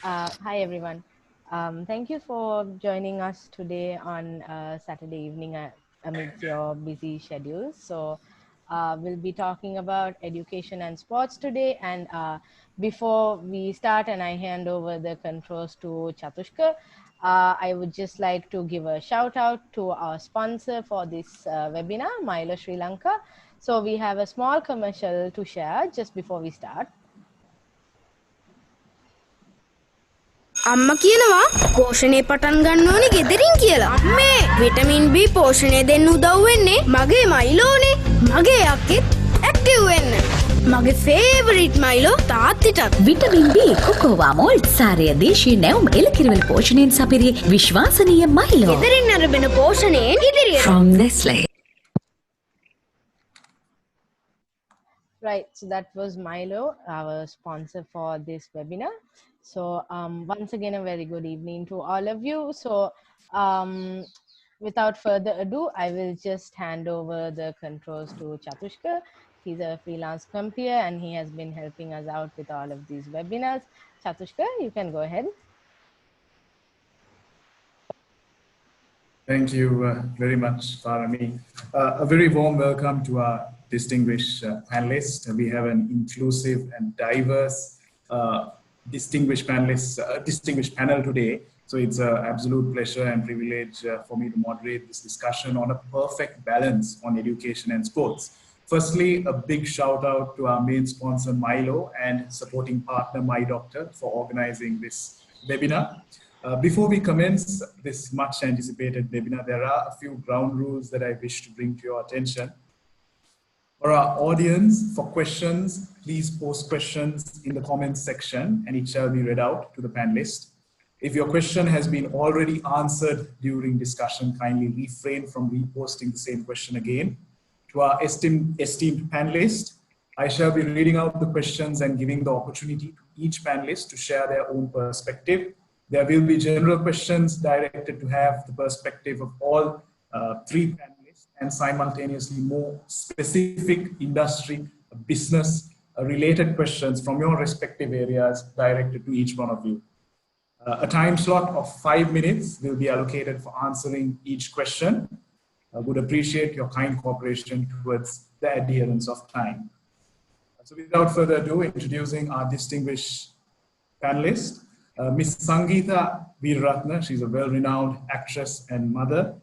Hi, everyone. Thank you for joining us today on Saturday evening amidst your busy schedules. So, we'll be talking about education and sports today. And before we start and I hand over the controls to Chatushka, I would just like to give a shout out to our sponsor for this webinar, Milo Sri Lanka. So, we have a small commercial to share just before we start. අම්ම කියනවා පෝෂණය පටන් ගන්න ඕනේ ගෙදරින් කියලා. අම්මේ vitamin B පෝෂණය දෙන්න උදව් වෙන්නේ මගේ මයිලෝනේ. මගේ යක්කෙත් ඇක්ටිව් වෙන්න. මගේ ෆේවරිට් මයිලෝ තාත්තිටත්. විටමින් B කොකෝවා මෝල්ට් සාරය දේශීය නැවුම් එළකිරිවල පෝෂණයෙන් සපිරි විශ්වාසනීය මයිලෝ. ගෙදරින් අරබෙන පෝෂණයෙන් ඉදිරියට. From Nestle. Right, so that was Milo, our sponsor for this webinar. So once again, a very good evening to all of you. So without further ado, I will just hand over the controls to Chatushka. He's a freelance compier and he has been helping us out with all of these webinars. Chatushka, you can go ahead. Thank you very much, Farami. A very warm welcome to our distinguished panelists. We have an inclusive and diverse distinguished panel today. So it's an absolute pleasure and privilege for me to moderate this discussion on a perfect balance on education and sports. Firstly, a big shout out to our main sponsor, Milo, and supporting partner, MyDoctor, for organizing this webinar. Before we commence this much anticipated webinar, there are a few ground rules that I wish to bring to your attention. For our audience, for questions, please post questions in the comments section and it shall be read out to the panelists. If your question has been already answered during discussion, kindly refrain from reposting the same question again. To our esteemed panelists, I shall be reading out the questions and giving the opportunity to each panelist to share their own perspective. There will be general questions directed to have the perspective of all three panelists and simultaneously more specific industry, business related questions from your respective areas directed to each one of you. A time slot of 5 minutes will be allocated for answering each question. I would appreciate your kind cooperation towards the adherence of time. So without further ado, introducing our distinguished panelist, Ms. Sangeeta Veeraratne. She's a well-renowned actress and mother.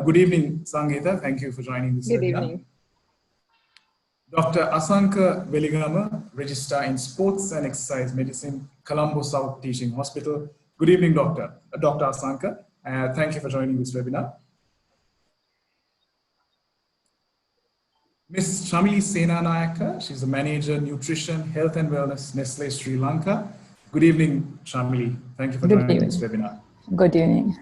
Good evening, Sangeeta. Thank you for joining this webinar. Good evening. Dr. Asanka Veligama, Registrar in Sports and Exercise Medicine, Colombo South Teaching Hospital. Good evening, Dr. Asanka. Thank you for joining this webinar. Ms. Shamili Senanayaka, she's the Manager, Nutrition, Health and Wellness, Nestle Sri Lanka. Good evening, Shamili. Thank you for joining this webinar. Good evening.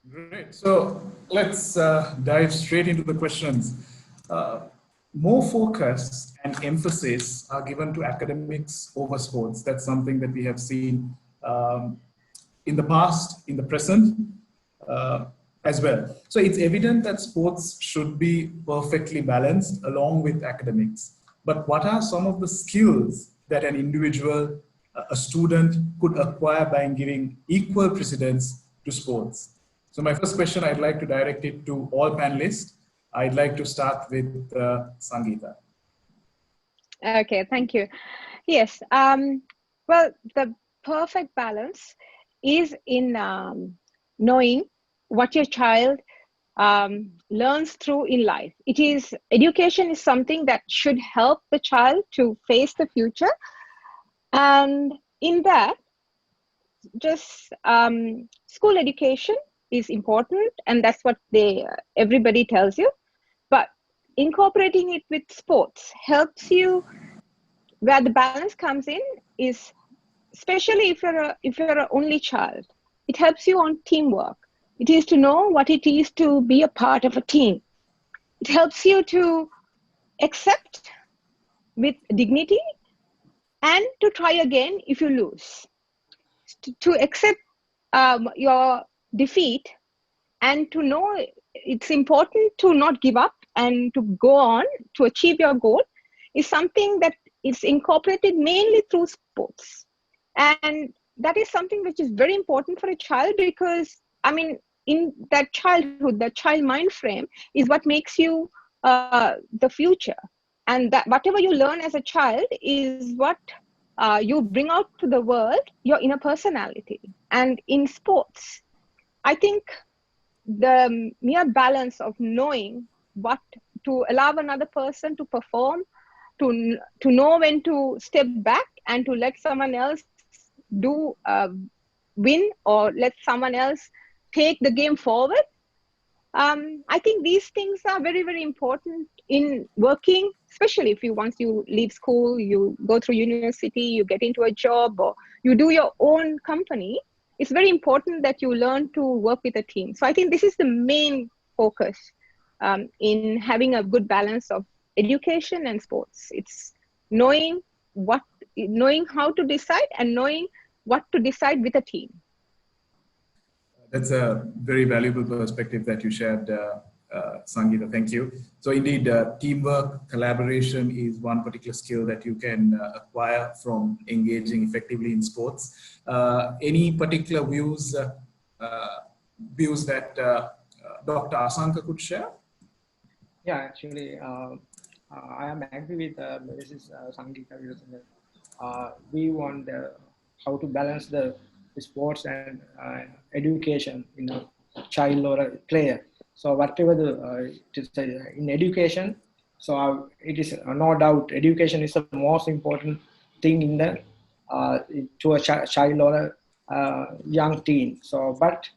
Great. So let's dive straight into the questions. More focus and emphasis are given to academics over sports. That's something that we have seen in the past, in the present, as well. So it's evident that sports should be perfectly balanced along with academics. But what are some of the skills that an individual, a student could acquire by giving equal precedence to sports? So my first question, I'd like to direct it to all panelists. I'd like to start with Sangeeta. Okay, thank you. Yes, well, the perfect balance is in knowing what your child learns through in life. Education is something that should help the child to face the future. And in that, just school education is important, and that's what everybody tells you. But incorporating it with sports helps you. Where the balance comes in is, especially if you're an only child, it helps you on teamwork. It is to know what it is to be a part of a team. It helps you to accept with dignity and to try again if you lose. To accept your defeat and to know it's important to not give up and to go on to achieve your goal is something that is incorporated mainly through sports. And that is something which is very important for a child, because I mean, in that childhood, that child mind frame is what makes you the future. And that whatever you learn as a child is what you bring out to the world, your inner personality. And in sports, I think the mere balance of knowing what to allow another person to perform, to know when to step back and to let someone else do win, or let someone else take the game forward. I think these things are very, very important in working, especially if you, once you leave school, you go through university, you get into a job, or you do your own company. It's very important that you learn to work with a team. So I think this is the main focus in having a good balance of education and sports. It's knowing how to decide, and knowing what to decide with a team. That's a very valuable perspective that you shared, Sangeeta. Thank you. So indeed, teamwork, collaboration is one particular skill that you can acquire from engaging effectively in sports. Any particular views that Dr. Asanka could share? Yeah, actually, I am agree with Mrs. Sangeeta. We want how to balance the sports and education in a child or a player. So whatever in education, so it is no doubt education is the most important thing in the to a child or a young teen. So but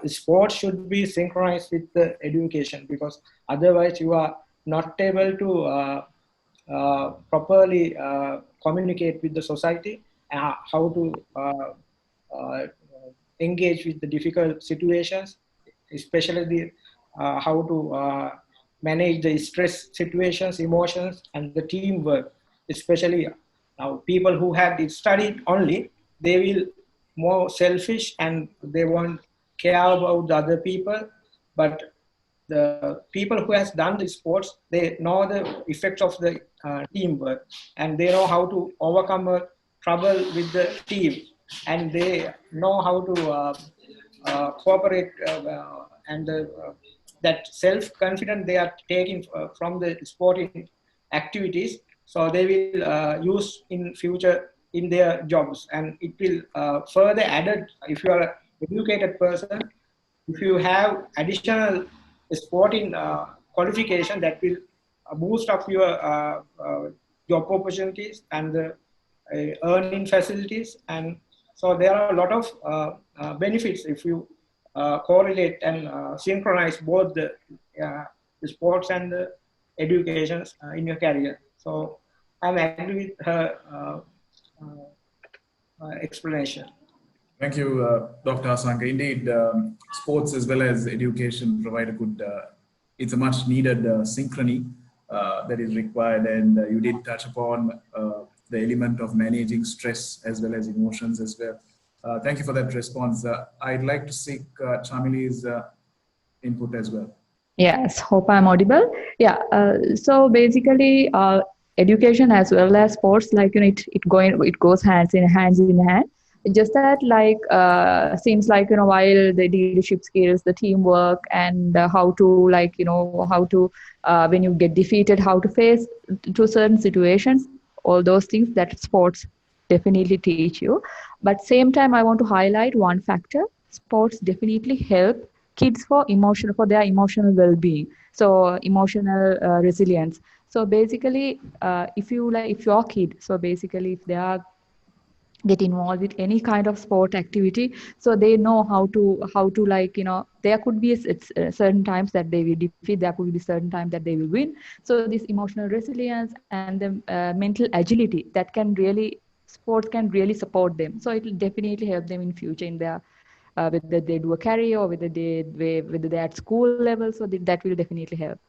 sports should be synchronized with the education, because otherwise you are not able to properly communicate with the society, how to engage with the difficult situations, especially how to manage the stress situations, emotions, and the teamwork. Especially now, people who have studied only, they will more selfish and they won't care about the other people. But the people who has done the sports, they know the effects of the teamwork, and they know how to overcome a trouble with the team, and they know how to cooperate, and that self-confidence they are taking from the sporting activities, so they will use in future in their jobs, and it will further added. If you are an educated person, if you have additional sporting qualification, that will boost up your job opportunities and the earning facilities. And so there are a lot of benefits if you correlate and synchronize both the sports and the education in your career. So I'm agree with her explanation. Thank you, Dr. Asanka. Indeed, sports as well as education provide a good, it's a much needed synchrony that is required. And you did touch upon the element of managing stress as well as emotions as well. Thank you for that response. I'd like to seek Chamili's input as well. Yes, hope I'm audible. Yeah, so basically, education as well as sports, like, it goes hands in hand. Just that, like, seems like, while the leadership skills, the teamwork, and how to, like, how to, when you get defeated, how to face to certain situations, all those things that sports definitely teach you. But same time, I want to highlight one factor: sports definitely help kids for their emotional well-being. So emotional resilience. So basically, if your kid, so basically if they are get involved with any kind of sport activity, so they know how to like, there could be certain times that they will defeat, there could be certain times that they will win. So this emotional resilience and the mental agility, that can really, sports can really support them. So it will definitely help them in future in their whether they do a career or whether they're at school level. So that will definitely help.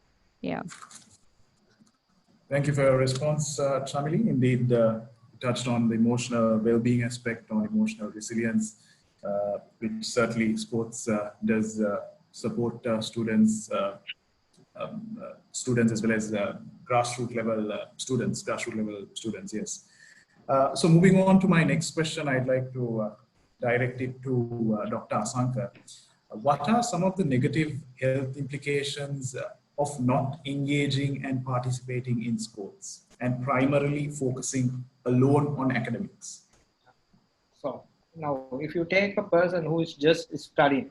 Yeah. Thank you for your response, Chamili. Indeed, touched on the emotional well-being aspect, on emotional resilience, which certainly sports does support students as well as grassroots level students. Yes. So moving on to my next question, I'd like to direct it to Dr. Asanka. What are some of the negative health implications of not engaging and participating in sports and primarily focusing alone on academics? So now, if you take a person who is just studying,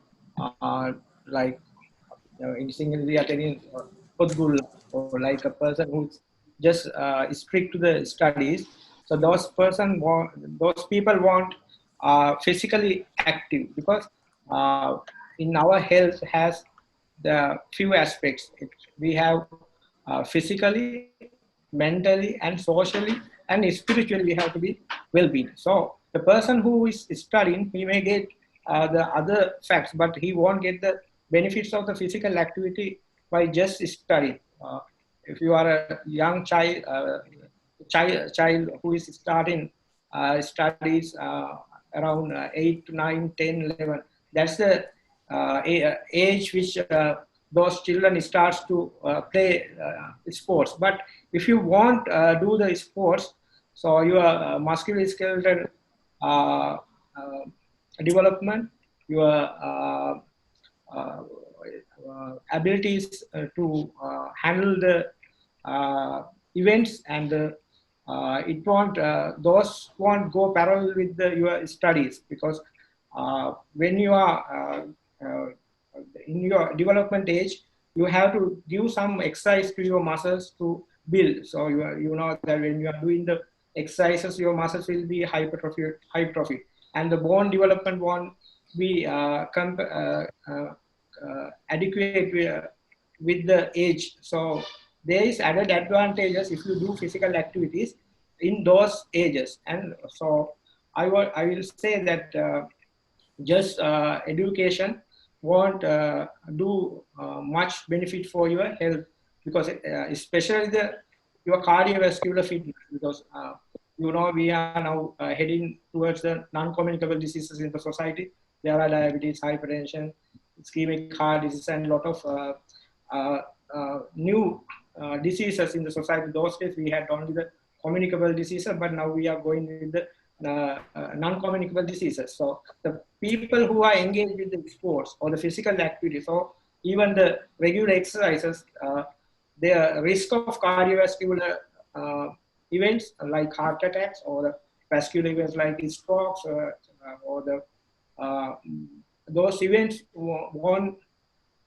like in single attending Hudgul, or like a person who's just strict to the studies, so those people want physically active, because in our health has the few aspects. We have physically, mentally, and socially, and spiritually we have to be well-being. So the person who is studying, he may get the other facts, but he won't get the benefits of the physical activity by just studying. If you are a young child who is starting studies around 8 to 9, 10, 11, that's the age which those children starts to play sports. But if you want do the sports, so your musculoskeletal development, your abilities to handle the events, and it won't those won't go parallel with your studies, because when you are in your development age, you have to give some exercise to your muscles to build. So you know that when you are doing the exercises, your muscles will be hypertrophy, and the bone development won't be adequate with the age. So there is added advantages if you do physical activities in those ages. And so I will say that just education won't do much benefit for your health, because especially your cardiovascular fitness, because you know we are now heading towards the non-communicable diseases in the society. There are diabetes, hypertension, ischemic heart disease, and a lot of new diseases in the society. Those days we had only the communicable diseases, but now we are going with the non-communicable diseases. So the people who are engaged with the sports or the physical activities, or even the regular exercises, their risk of cardiovascular events like heart attacks, or the vascular events like strokes, or the those events won't.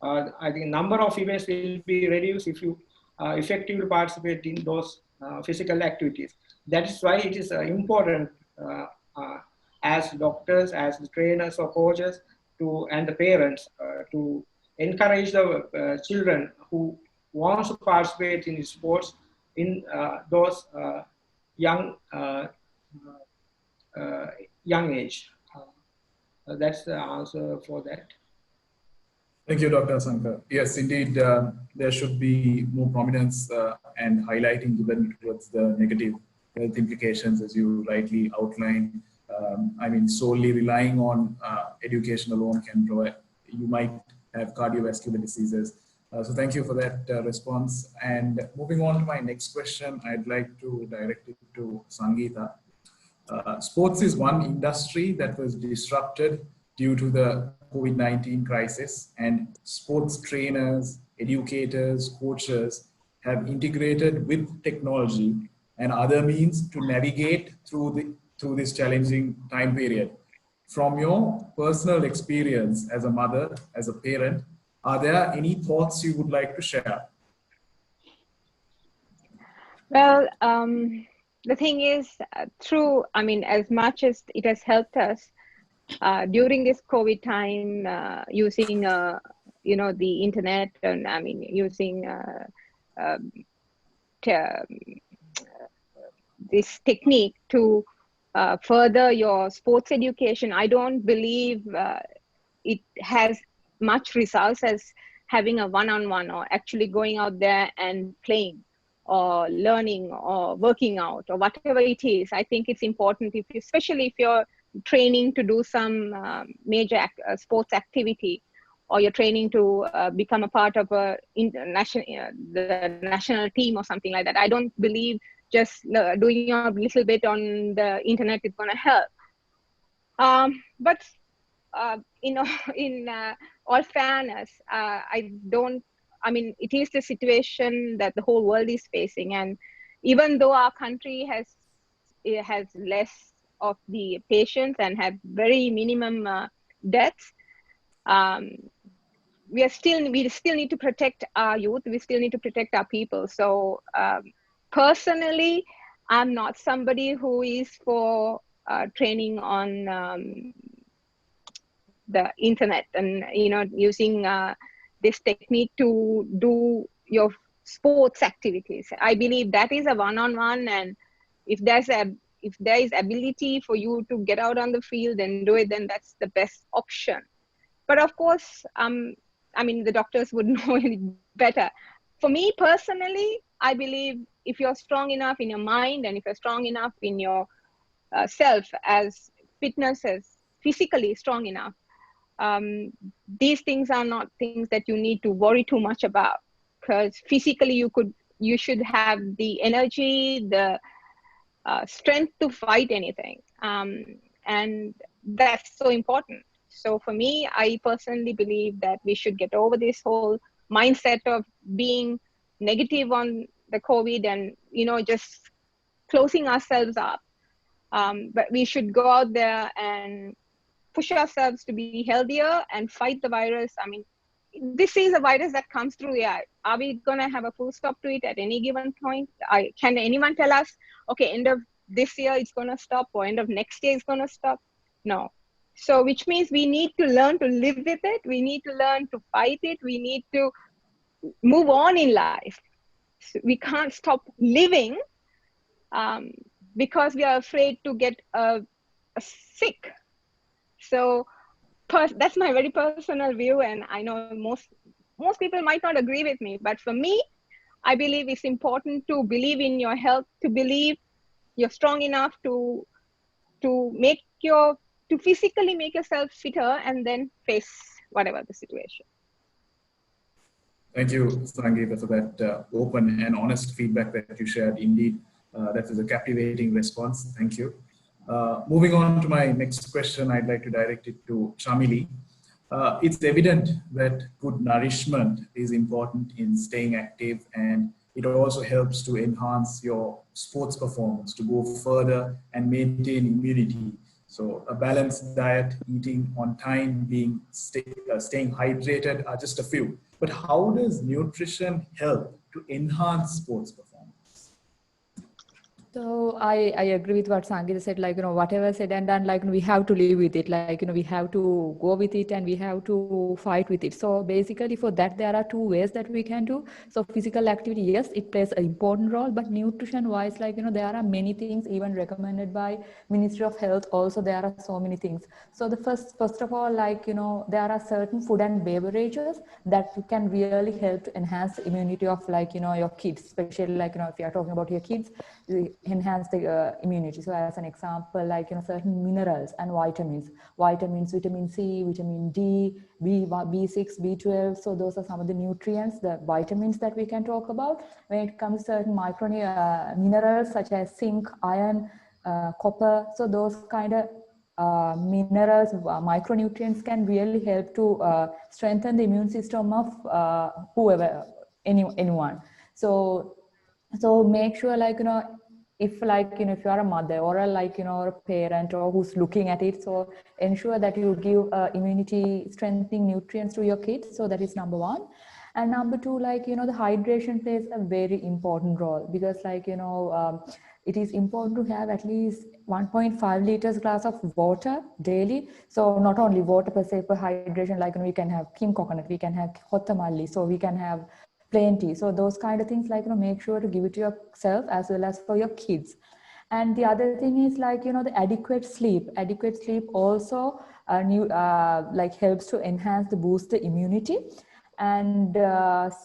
I think number of events will be reduced if you effectively participate in those physical activities. That is why it is important as doctors, as the trainers or coaches, and the parents to encourage the children who want to participate in sports in those young age. That's the answer for that. Thank you, Dr. Asanka. Yes, indeed, there should be more prominence and highlighting given towards the negative health implications, as you rightly outlined. I mean, solely relying on education alone can provide, you might have cardiovascular diseases. So thank you for that response. And moving on to my next question, I'd like to direct it to Sangeeta. Sports is one industry that was disrupted due to the COVID-19 crisis, and sports trainers, educators, coaches have integrated with technology and other means to navigate through this challenging time period. From your personal experience as a mother, as a parent, are there any thoughts you would like to share? Well, the thing is, as much as it has helped us during this COVID time, using, the internet, and using this technique to further your sports education, I don't believe it has much results as having a one-on-one, or actually going out there and playing or learning or working out or whatever it is. I think it's important, especially if you're training to do some major sports activity, or you're training to become a part of the national team or something like that. I don't believe just doing a little bit on the internet is going to help. But in all fairness, it is the situation that the whole world is facing, and even though our country has less of the patients and have very minimum deaths, we still need to protect our youth. We still need to protect our people. So personally, I'm not somebody who is for training on the internet and using this technique to do your sports activities. I believe that is a one-on-one, and if there is ability for you to get out on the field and do it, then that's the best option. But of course, the doctors would know it better. For me personally, I believe if you're strong enough in your mind, and if you're strong enough in your self, as fitness, as physically strong enough, these things are not things that you need to worry too much about, because physically you should have the energy, the strength to fight anything, and that's so important. So for me, I personally believe that we should get over this whole mindset of being negative on the COVID and just closing ourselves up, but we should go out there and push ourselves to be healthier and fight the virus. This is a virus that comes through the air. Are we going to have a full stop to it at any given point? Can anyone tell us, okay, end of this year it's going to stop, or end of next year it's going to stop? No. So which means we need to learn to live with it. We need to learn to fight it. We need to move on in life. So we can't stop living because we are afraid to get sick. So that's my very personal view, and I know most people might not agree with me, but for me, I believe it's important to believe in your health, to believe you're strong enough to physically make yourself fitter, and then face whatever the situation. Thank you, Sangeeta, for that open and honest feedback that you shared. Indeed, that is a captivating response. Thank you. Moving on to my next question, I'd like to direct it to Shamili. It's evident that good nourishment is important in staying active, and it also helps to enhance your sports performance, to go further and maintain immunity. So a balanced diet, eating on time, staying hydrated are just a few. But how does nutrition help to enhance sports performance? So I agree with what Sangeeta said, whatever said and done, we have to live with it, we have to go with it and we have to fight with it. So basically for that, there are two ways that we can do. So physical activity, yes, it plays an important role, but nutrition wise, there are many things even recommended by Ministry of Health. Also, there are so many things. So the first of all, there are certain food and beverages that can really help to enhance the immunity of your kids, especially if you are talking about your kids, enhance the immunity. So as an example, certain minerals and vitamins, vitamin C, vitamin D, B6, B12. So those are some of the nutrients, the vitamins that we can talk about. When it comes to certain minerals such as zinc, iron, copper, so those kind of minerals, micronutrients can really help to strengthen the immune system of anyone. So make sure if if you are a mother or a parent or who's looking at it, so ensure that you give immunity strengthening nutrients to your kids. So that is number one. And number two, the hydration plays a very important role, because it is important to have at least 1.5 liters glass of water daily. So not only water per se, per hydration, we can have king coconut, we can have hottamalli, so we can have plenty. So those kind of things, make sure to give it to yourself as well as for your kids. And the other thing is the adequate sleep. Adequate sleep also helps to enhance boost the immunity. And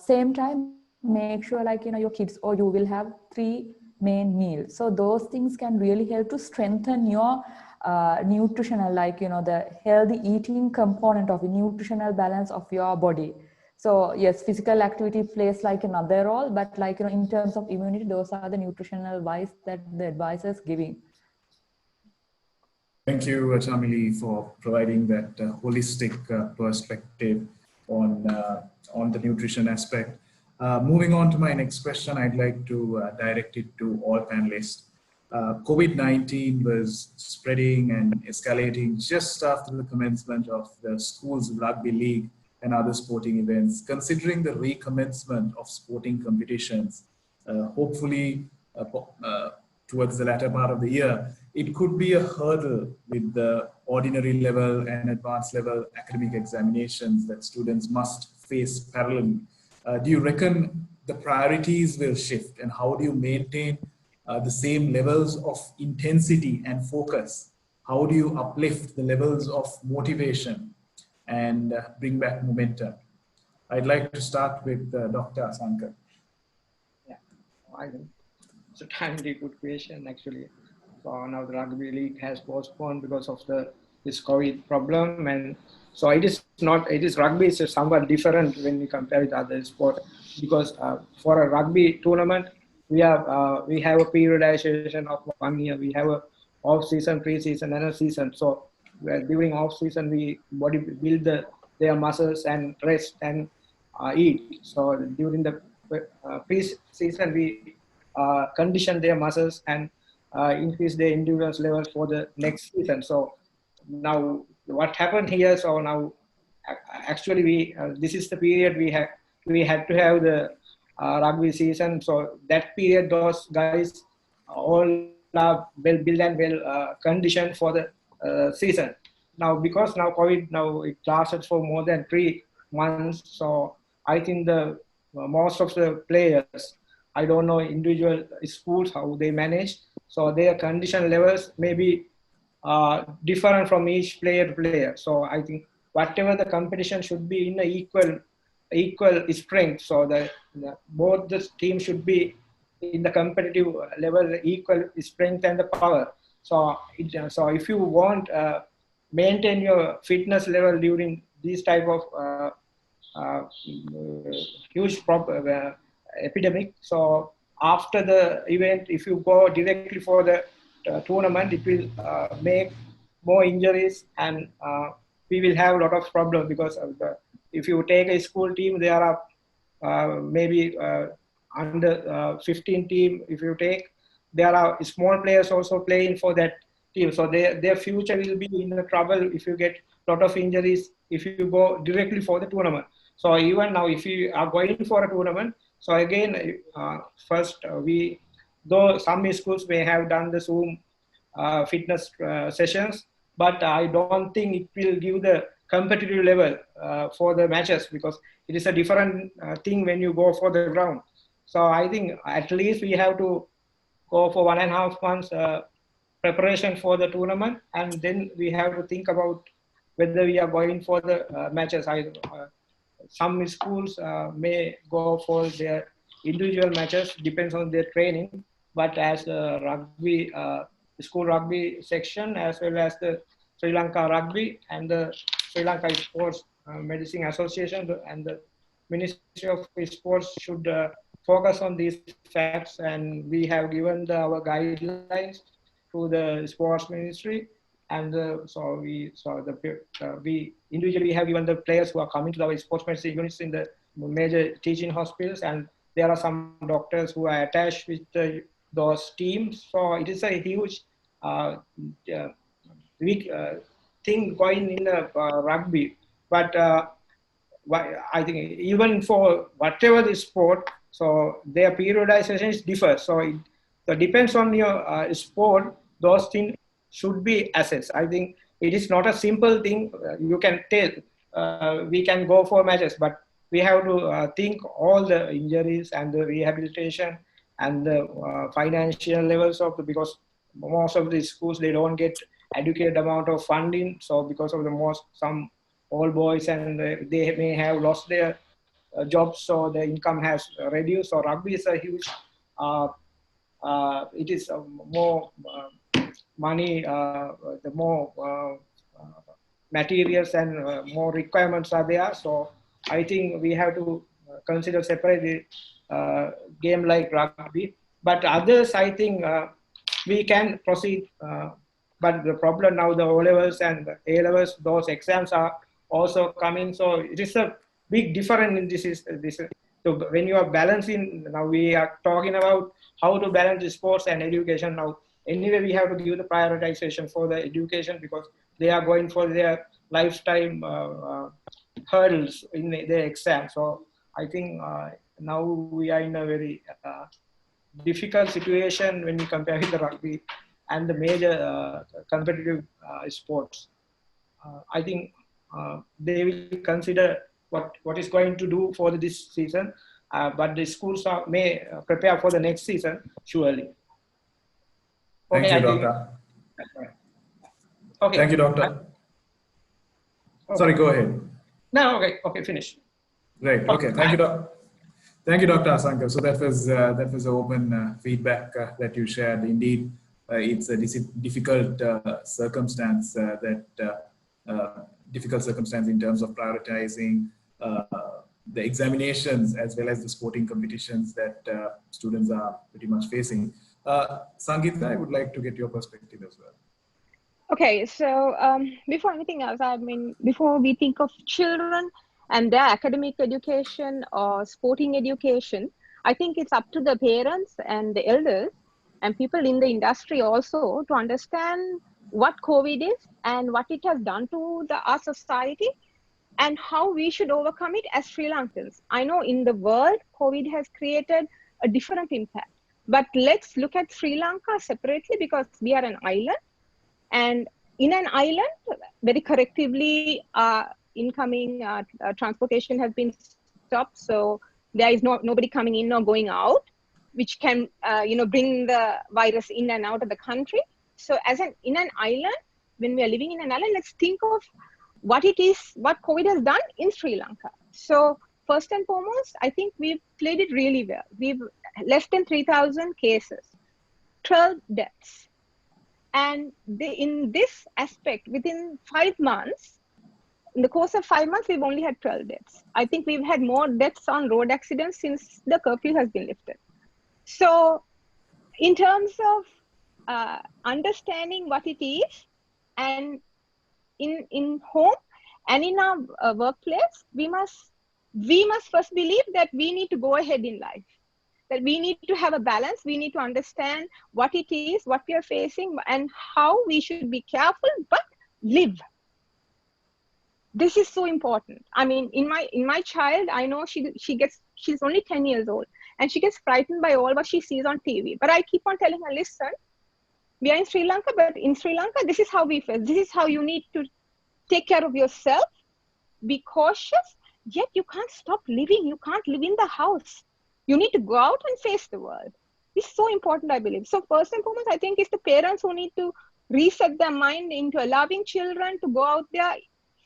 same time, make sure your kids or you will have 3 main meals. So those things can really help to strengthen your nutritional, the healthy eating component of the nutritional balance of your body. So yes, physical activity plays like another role, but like, in terms of immunity, those are the nutritional advice that the advisors giving. Thank you, Chamili, for providing that holistic perspective on the nutrition aspect. Moving on to my next question, I'd like to direct it to all panelists. COVID-19 was spreading and escalating just after the commencement of the school's rugby league and other sporting events. Considering the recommencement of sporting competitions, hopefully towards the latter part of the year, it could be a hurdle with the ordinary level and advanced level academic examinations that students must face parallelly. Do you reckon the priorities will shift, and how do you maintain the same levels of intensity and focus? How do you uplift the levels of motivation and bring back momentum? I'd like to start with Dr. Sankar. Yeah, I think it's a timely good question actually. So now the rugby league has postponed because of this COVID problem, and so it is rugby is somewhat different when we compare with other sport, because for a rugby tournament we have a periodization of 1 year. We have a off season, pre-season, and a season. So during off season we build their muscles and rest and eat. So during the pre-season we condition their muscles and increase their endurance level for the next season. So now what happened here? So now actually we this is the period we had to have the rugby season. So that period those guys all are well built and well conditioned for the season. Now because now COVID now it lasted for more than 3 months. So I think the most of the players, I don't know individual schools how they manage. So their condition levels may be different from each player to player. So I think whatever the competition should be in a equal strength. So both the teams should be in the competitive level, equal strength and the power. So if you want maintain your fitness level during these type of huge epidemic. So after the event, if you go directly for the tournament, it will make more injuries, and we will have a lot of problems because of if you take a school team, there are maybe under 15 team. If you take, there are small players also playing for that team. So their future will be in the trouble if you get a lot of injuries if you go directly for the tournament. So even now, if you are going for a tournament, so again, though some schools may have done the Zoom fitness sessions, but I don't think it will give the competitive level for the matches, because it is a different thing when you go for the ground. So I think at least we have to go for 1.5 months preparation for the tournament, and then we have to think about whether we are going for the matches. Some schools may go for their individual matches, depends on their training. But as the rugby, school rugby section, as well as the Sri Lanka Rugby and the Sri Lanka Sports Medicine Association and the Ministry of Sports should focus on these facts. And we have given our guidelines to the Sports Ministry. And we individually have given the players who are coming to our sports medicine units in the major teaching hospitals, and there are some doctors who are attached with those teams. So it is a huge big thing going in the rugby. But I think even for whatever the sport, so their periodization differs. So it depends on your sport. Those things should be assessed. I think it is not a simple thing. You can tell we can go for matches, but we have to think all the injuries and the rehabilitation and the financial levels of because most of the schools, they don't get adequate amount of funding. So because of some old boys, and they may have lost their jobs, so the income has reduced. So rugby is a huge, it is more money, the more materials and more requirements are there. So I think we have to consider separately game like rugby. But others, I think we can proceed. But the problem now, the O levels and the A levels, those exams are also coming. So it is a big difference in this. So when you are balancing, now we are talking about how to balance sports and education. Now, anyway, we have to give the prioritization for the education because they are going for their lifetime hurdles in their exam. So I think now we are in a very difficult situation when we compare with the rugby and the major competitive sports. I think they will consider what is going to do for this season, but the schools may prepare for the next season, surely. Thank Okay, you, Doctor. Okay. Thank you, Doctor. Okay. Sorry, go ahead. No, okay, finish. Right. Okay. Thank you, Doctor. Thank you, Dr. Asankar. So that was an open feedback that you shared. Indeed, it's a difficult circumstance difficult circumstance in terms of prioritizing the examinations as well as the sporting competitions that students are pretty much facing. Sangeeta, I would like to get your perspective as well. Okay, so before anything else, I mean, before we think of children and their academic education or sporting education, I think it's up to the parents and the elders and people in the industry also to understand what COVID is and what it has done to our society and how we should overcome it as Sri Lankans. I know in the world, COVID has created a different impact, but let's look at Sri Lanka separately because we are an island. And in an island, very correctively, incoming transportation has been stopped. So there is nobody coming in or going out, which can bring the virus in and out of the country. So in an island, when we are living in an island, let's think of what it is, what COVID has done in Sri Lanka. So first and foremost, I think we've played it really well. We've less than 3,000 cases, 12 deaths. And in this aspect, within 5 months, in the course of 5 months, we've only had 12 deaths. I think we've had more deaths on road accidents since the curfew has been lifted. So in terms of understanding what it is, and in home and in our workplace, we must first believe that we need to go ahead in life. That we need to have a balance. We need to understand what it is, what we are facing, and how we should be careful, but live. This is so important. I mean, in my child, I know she's only 10 years old, and she gets frightened by all what she sees on TV. But I keep on telling her, listen, we are in Sri Lanka, but in Sri Lanka, this is how we face. This is how you need to take care of yourself. Be cautious, yet you can't stop living. You can't live in the house. You need to go out and face the world. It's so important, I believe. So first and foremost, I think it's the parents who need to reset their mind into allowing children to go out there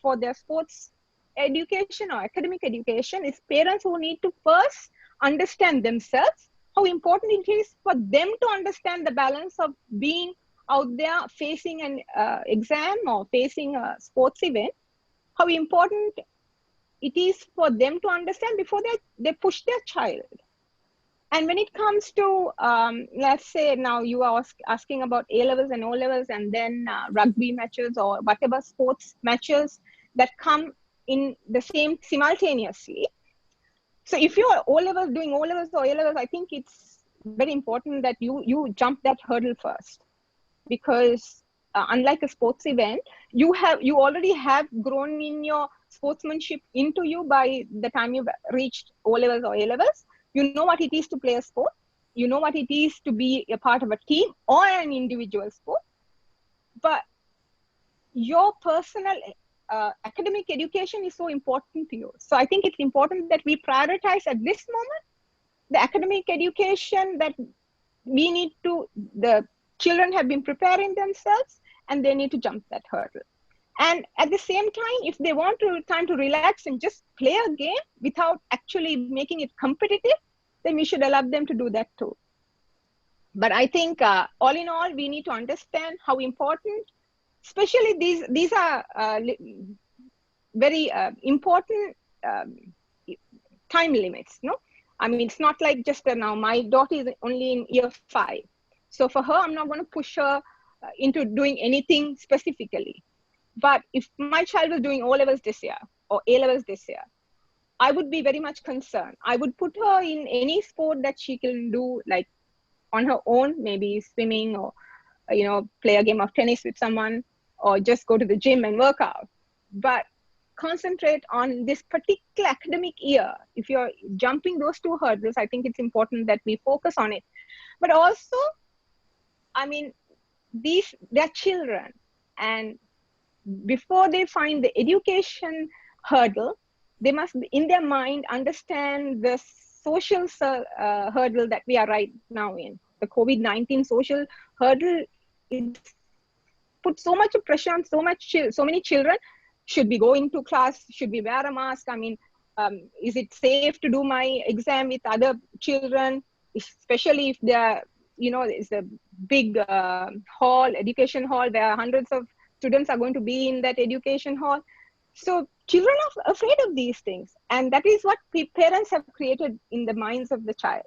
for their sports education or academic education. It's parents who need to first understand themselves, how important it is for them to understand the balance of being out there facing an exam or facing a sports event, how important it is for them to understand before they push their child. And when it comes to, let's say now you are asking about A-levels and O-levels and then rugby matches or whatever sports matches that come in the same simultaneously. So if you are O-levels, doing O-levels or A-levels, I think it's very important that you jump that hurdle first. Because unlike a sports event, you already have grown in your sportsmanship into you by the time you've reached O-levels or A-levels. You know what it is to play a sport. You know what it is to be a part of a team or an individual sport. But your personal academic education is so important to you. So I think it's important that we prioritize at this moment the academic education that we need to, the children have been preparing themselves and they need to jump that hurdle. And at the same time, if they want time to relax and just play a game without actually making it competitive, then we should allow them to do that too. But I think all in all, we need to understand how important, especially these are very important time limits. No, I mean, it's not like just now. My daughter is only in year 5, so for her, I'm not going to push her into doing anything specifically. But if my child was doing O levels this year or A levels this year, I would be very much concerned. I would put her in any sport that she can do, like on her own, maybe swimming, or play a game of tennis with someone, or just go to the gym and work out. But concentrate on this particular academic year. If you're jumping those 2 hurdles, I think it's important that we focus on it. But also, I mean, they're children, and before they find the education hurdle, they must, in their mind, understand the social hurdle that we are right now in. The COVID-19 social hurdle, it put so much pressure on so many children. Should we go into class? Should we wear a mask? I mean, is it safe to do my exam with other children, especially if they're, it's a big education hall, where hundreds of students are going to be in that education hall. So children are afraid of these things. And that is what parents have created in the minds of the child,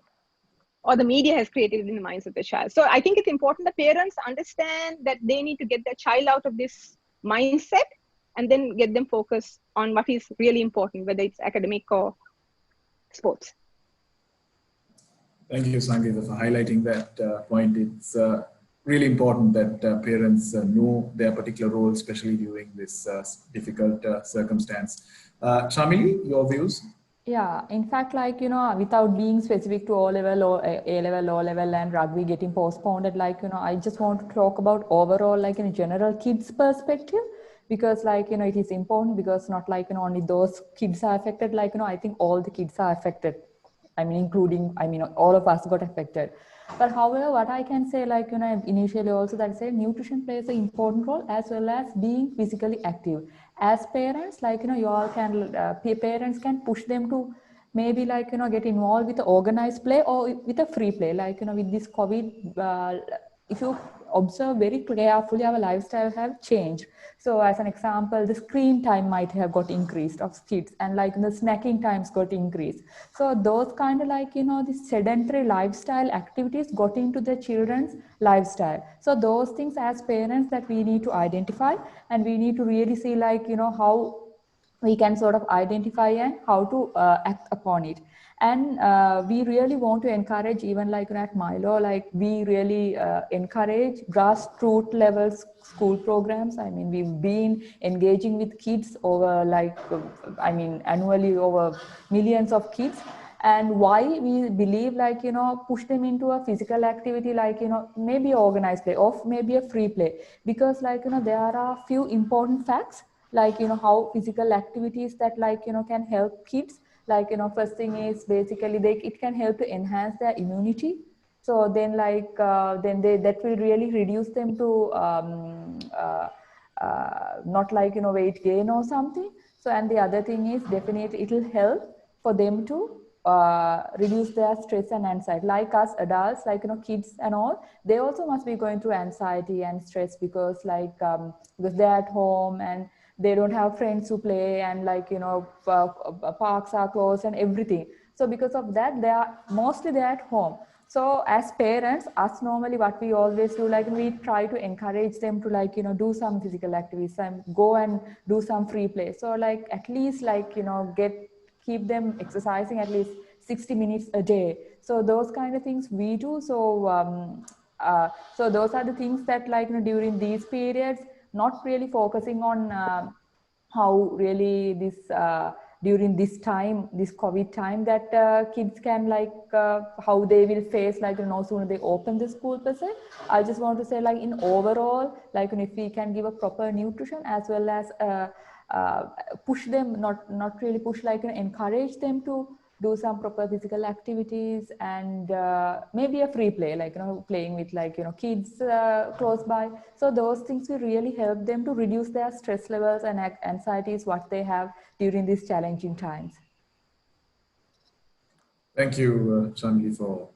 or the media has created in the minds of the child. So I think it's important that parents understand that they need to get their child out of this mindset and then get them focused on what is really important, whether it's academic or sports. Thank you, Sangeeta, for highlighting that point. It's really important that parents know their particular role, especially during this difficult circumstance. Shamili, your views? Yeah, in fact, without being specific to O-level or A-level, O-level and rugby getting postponed, I just want to talk about overall, in a general kids perspective, because it is important, because not only those kids are affected, I think all the kids are affected. I mean, all of us got affected. But however, what I can say, initially also, that say nutrition plays an important role, as well as being physically active. As parents, you all can, parents can push them to maybe get involved with the organized play or with a free play. With this COVID, if you observe very carefully, our lifestyle have changed. So as an example, the screen time might have got increased of kids, and the snacking times got increased. So those kind of the sedentary lifestyle activities got into the children's lifestyle. So those things as parents that we need to identify, and we need to really see how we can sort of identify and how to act upon it. And we really want to encourage, even at Milo, we really encourage grassroots level school programs. I mean, we've been engaging with kids over annually over millions of kids. And why we believe push them into a physical activity, maybe organized play or maybe a free play, because there are a few important facts, how physical activities that can help kids. First thing is basically it can help to enhance their immunity. So then that will really reduce them to not weight gain or something. So, and the other thing is definitely it will help for them to reduce their stress and anxiety. Like us adults, kids and all, they also must be going through anxiety and stress, because because they're at home and they don't have friends to play, and parks are closed and everything. So because of that, they're at home. So as parents, us normally what we always do, we try to encourage them to do some physical activities and go and do some free play. So at least keep them exercising at least 60 minutes a day. So those kind of things we do. So so those are the things that during these periods, not really focusing on how really this during this time, this COVID time, that kids can how they will face no sooner they open the school per se. I just want to say in overall, if we can give a proper nutrition, as well as push them, not really push, encourage them to do some proper physical activities, and maybe a free play, playing with kids close by. So those things will really help them to reduce their stress levels and anxieties what they have during these challenging times. Thank you, Shamili, for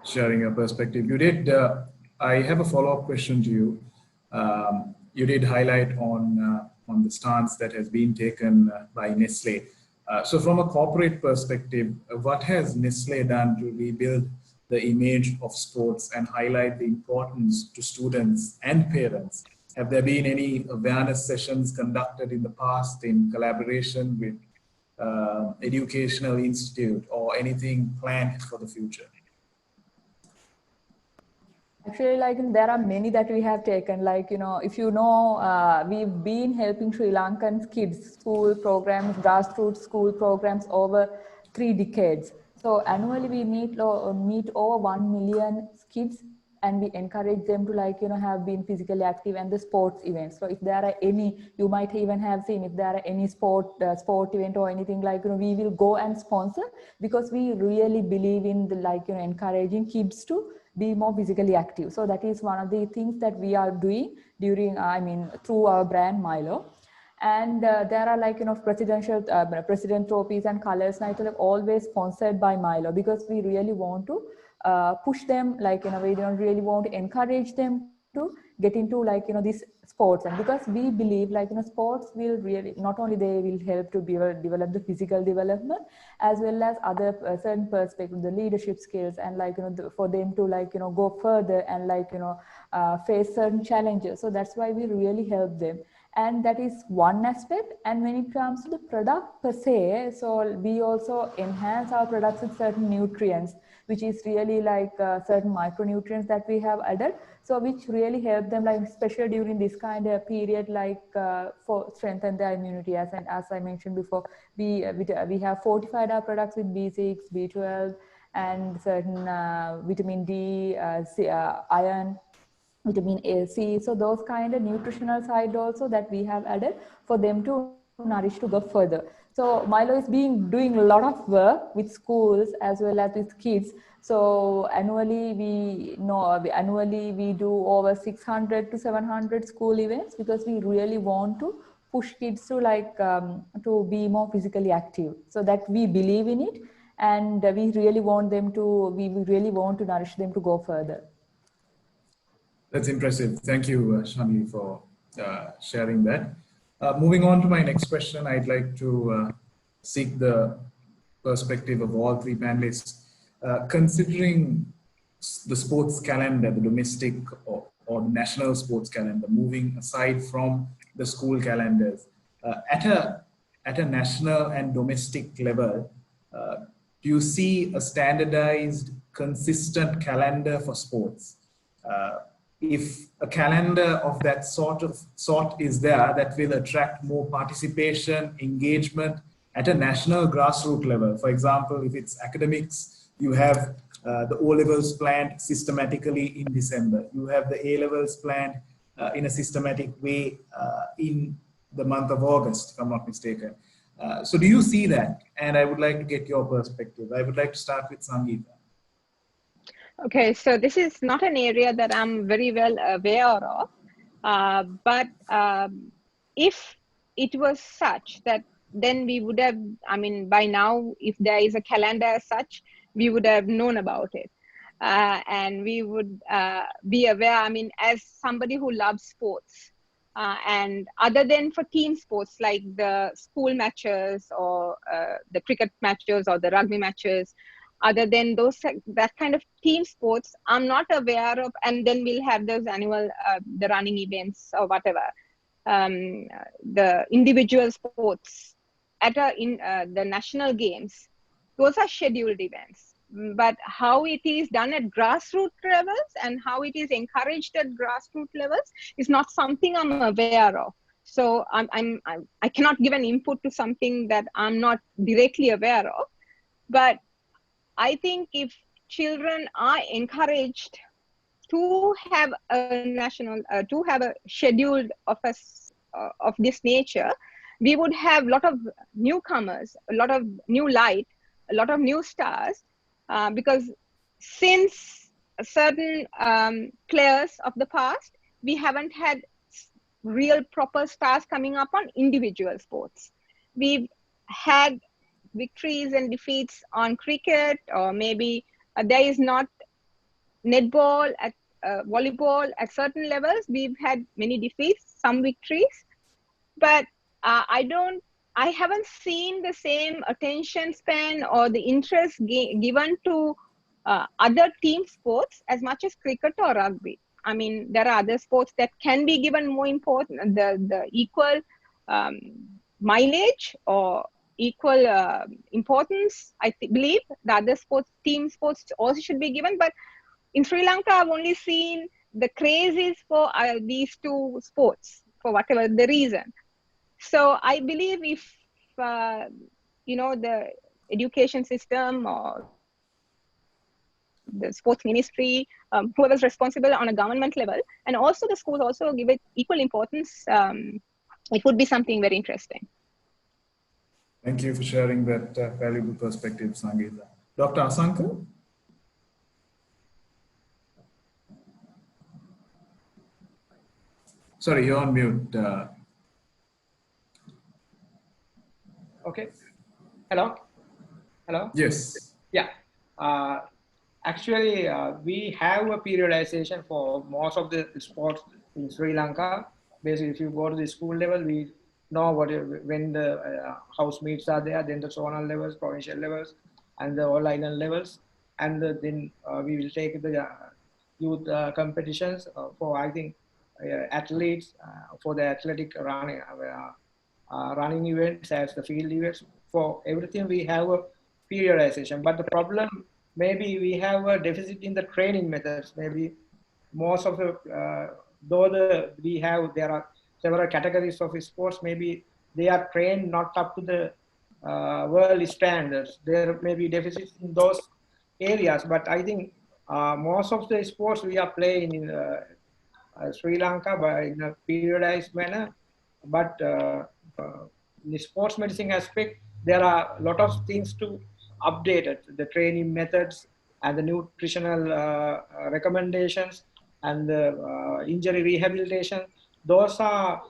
sharing your perspective. You did. I have a follow-up question to you. You did highlight on the stance that has been taken by Nestle So from a corporate perspective, what has Nestle done to rebuild the image of sports and highlight the importance to students and parents? Have there been any awareness sessions conducted in the past in collaboration with educational institute or anything planned for the future? Actually, like there are many that we have taken. Like if you know, we've been helping Sri Lankan kids school programs, grassroots school programs over 3 decades. So annually we meet over 1 million kids, and we encourage them to have been physically active and the sports events. So if there are any, you might even have seen if there are any sport event or anything we will go and sponsor, because we really believe in the encouraging kids to be more physically active. So that is one of the things that we are doing during, through our brand Milo. And there are president trophies and colors night always sponsored by Milo, because we really want to push them we don't really want to encourage them to get into these sports. And because we believe sports will really not only they will help to develop the physical development as well as other certain perspective, the leadership skills, and for them to go further and face certain challenges. So that's why we really help them. And that is one aspect. And when it comes to the product per se, so we also enhance our products with certain nutrients, which is really certain micronutrients that we have added, so which really help them, especially during this kind of period, for strengthen their immunity. As I mentioned before, we have fortified our products with B6, B12, and certain vitamin D, iron, vitamin A, C. So those kind of nutritional side also that we have added for them to nourish to go further. So Milo is doing a lot of work with schools as well as with kids. So annually we do over 600 to 700 school events, because we really want to push kids to be more physically active. So that we believe in it, and we really want to nourish them to go further. That's impressive. Thank you, Shanli, for sharing that. Moving on to my next question, I'd like to seek the perspective of all 3 panelists. Considering the sports calendar, the domestic or national sports calendar, moving aside from the school calendars, at a national and domestic level, do you see a standardized, consistent calendar for sports? If a calendar of that sort is there, that will attract more participation, engagement at a national grassroots level. For example, if it's academics, you have the O-levels planned systematically in December. You have the A-levels planned in a systematic way in the month of August, if I'm not mistaken. So do you see that? And I would like to get your perspective. I would like to start with Sangeeta. Okay, so this is not an area that I'm very well aware of, but if it was such that, then we would have, by now, if there is a calendar as such, we would have known about it. And we would be aware, as somebody who loves sports, and other than for team sports, like the school matches or the cricket matches or the rugby matches, other than that kind of team sports, I'm not aware of. And then we'll have those annual, the running events or whatever, the individual sports at the national games. Those are scheduled events. But how it is done at grassroots levels and how it is encouraged at grassroots levels is not something I'm aware of. So I cannot give an input to something that I'm not directly aware of. But I think if children are encouraged to have a to have a schedule of this nature, we would have a lot of newcomers, a lot of new light, a lot of new stars, because since certain players of the past, we haven't had real proper stars coming up on individual sports. We've had victories and defeats on cricket, or maybe there is not netball, at volleyball at certain levels. We've had many defeats, some victories, but I'm I haven't seen the same attention span or the interest given to other team sports as much as cricket or rugby. I mean, there are other sports that can be given more important, the equal mileage or equal importance. I believe the other sports, team sports also should be given. But in Sri Lanka, I've only seen the crazes for these two sports for whatever the reason. So I believe if, the education system or the sports ministry, whoever's responsible on a government level, and also the schools also give it equal importance, it would be something very interesting. Thank you for sharing that valuable perspective, Sangeeta. Dr. Asanka? Sorry, you're on mute. Okay. Hello? Hello? Yes. Yeah. Actually, we have a periodization for most of the sports in Sri Lanka. Basically, if you go to the school level, we know when the house meets are there, then the zonal levels, provincial levels, and the all island levels. And then we will take the youth competitions for, I think, athletes, for the athletic running events as the field events. For everything, we have a periodization. But the problem, maybe we have a deficit in the training methods. Maybe most of the, there are several categories of sports, maybe they are trained not up to the world standards. There may be deficits in those areas, but I think most of the sports we are playing in Sri Lanka in a periodized manner. But in the sports medicine aspect, there are a lot of things to update it, the training methods and the nutritional recommendations and the injury rehabilitation. Those are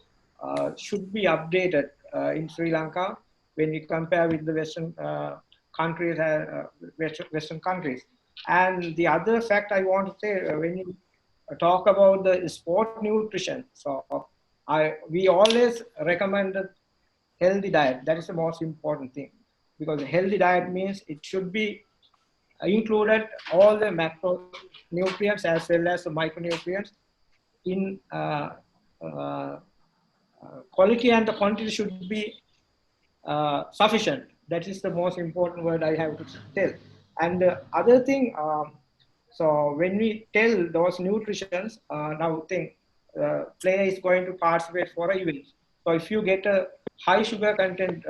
should be updated in Sri Lanka when we compare with the Western countries, Western countries. And the other fact I want to say, when you talk about the sport nutrition, so we always recommended healthy diet. That is the most important thing, because a healthy diet means it should be included all the macronutrients as well as the micronutrients in quality, and the quantity should be sufficient. That is the most important word I have to tell. And the other thing, so when we tell those nutritions, now think player is going to participate for an event. So if you get a high sugar content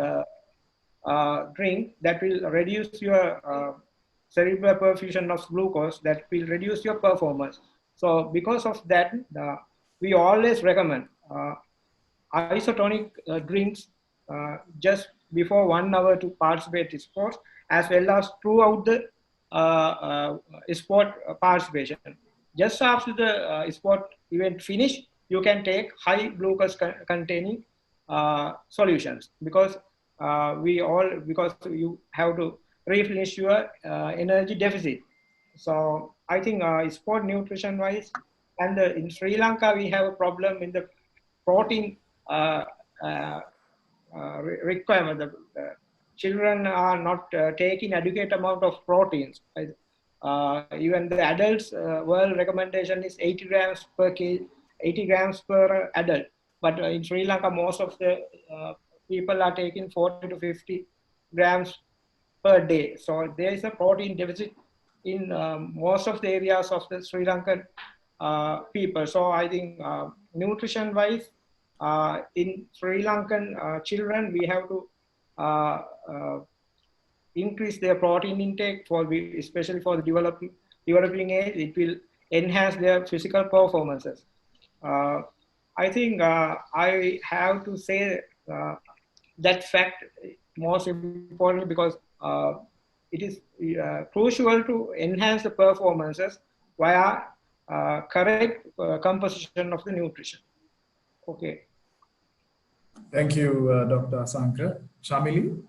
drink, that will reduce your cerebral perfusion of glucose, that will reduce your performance. So because of that, we always recommend isotonic drinks just before 1 hour to participate in sports, as well as throughout the sport participation. Just after the sport event finish, you can take high glucose containing solutions, because because you have to replenish your energy deficit. So I think sport nutrition wise, and in Sri Lanka we have a problem in the protein requirement. The children are not taking adequate amount of proteins. Even the adults world recommendation is 80 grams per kg, 80 grams per adult. But in Sri Lanka, most of the people are taking 40 to 50 grams per day. So there is a protein deficit in most of the areas of the Sri Lankan people. So I think nutrition wise, in Sri Lankan children, we have to increase their protein intake, especially for the developing age. It will enhance their physical performances. I think I have to say that fact most importantly, because it is crucial to enhance the performances via correct composition of the nutrition. Okay. Thank you, Dr. Asanka. Shamili?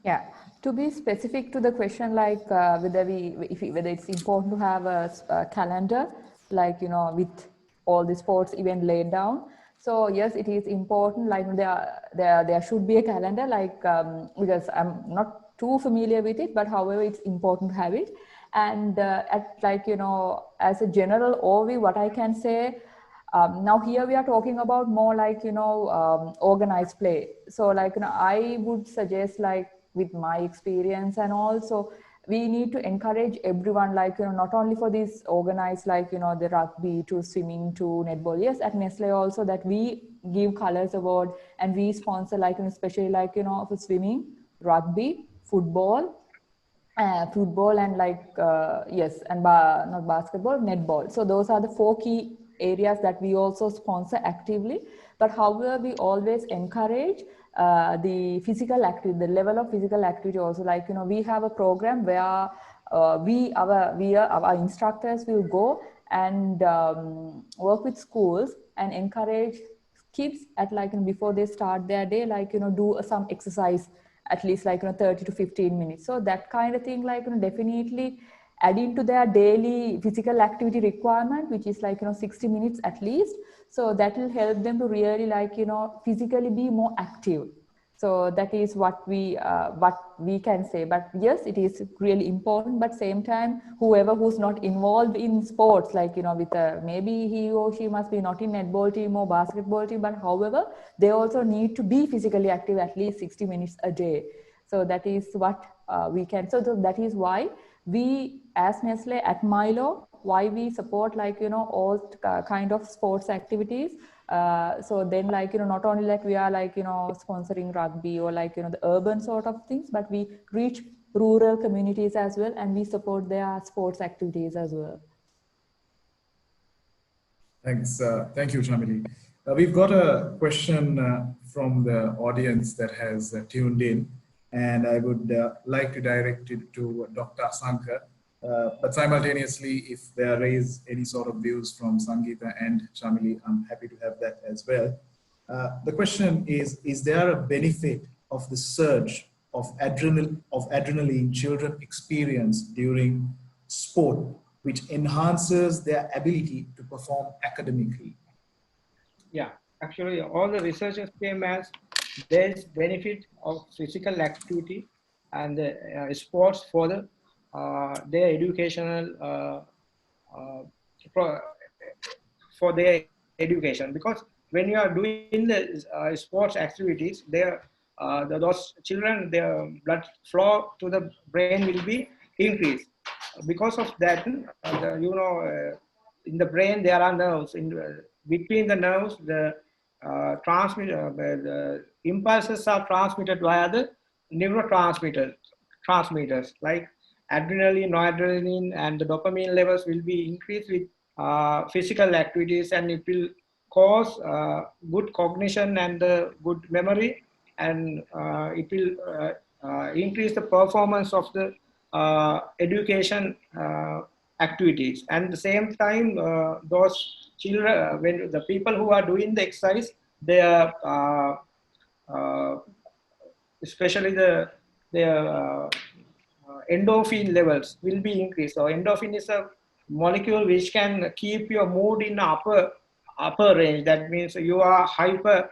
Yeah, to be specific to the question, like whether it's important to have a calendar, like with all the sports event laid down. So yes, it is important. Like there should be a calendar. Like because I'm not too familiar with it, but however, it's important to have it. And at like as a general overview, what I can say. Now here we are talking about more like organized play. So like I would suggest, like with my experience and also we need to encourage everyone, like not only for this organized, like the rugby to swimming to netball. Yes, at Nestle also that we give colors award and we sponsor like especially like for swimming, rugby, football and like yes, and not basketball, netball. So those are the 4 key areas that we also sponsor actively. But however, we always encourage the physical activity, the level of physical activity also. Like we have a program where our instructors will go and work with schools and encourage kids at like before they start their day, like do some exercise at least like 30 to 15 minutes. So that kind of thing, like definitely add into their daily physical activity requirement, which is like 60 minutes at least. So that will help them to really like physically be more active. So that is what we can say. But yes, it is really important. But same time, whoever who's not involved in sports, like with maybe he or she must be not in netball team or basketball team, but however, they also need to be physically active at least 60 minutes a day. So that is what we can. So that is why we, as Nestle at Milo, why we support like all kind of sports activities. So then like not only like we are like sponsoring rugby or like the urban sort of things, but we reach rural communities as well, and we support their sports activities as well. Thanks. Thank you, Shamili. We've got a question from the audience that has tuned in, and I would like to direct it to Dr. Asanka. But simultaneously, if there is any sort of views from Sangeeta and Shamili, I'm happy to have that as well. The question is there a benefit of the surge of adrenaline children experience during sport, which enhances their ability to perform academically? Yeah, actually all the researchers came as there's benefit of physical activity and sports for the their educational for their education, because when you are doing the sports activities, those children, their blood flow to the brain will be increased. Because of that, in the brain there are nerves. Between the nerves, the the impulses are transmitted via the transmitters like adrenaline, noradrenaline, and the dopamine levels will be increased with physical activities, and it will cause good cognition and good memory, and it will increase the performance of the education activities. And at the same time, those children, when the people who are doing the exercise, they are especially their endorphin levels will be increased. So endorphin is a molecule which can keep your mood in upper range. That means you are hyper.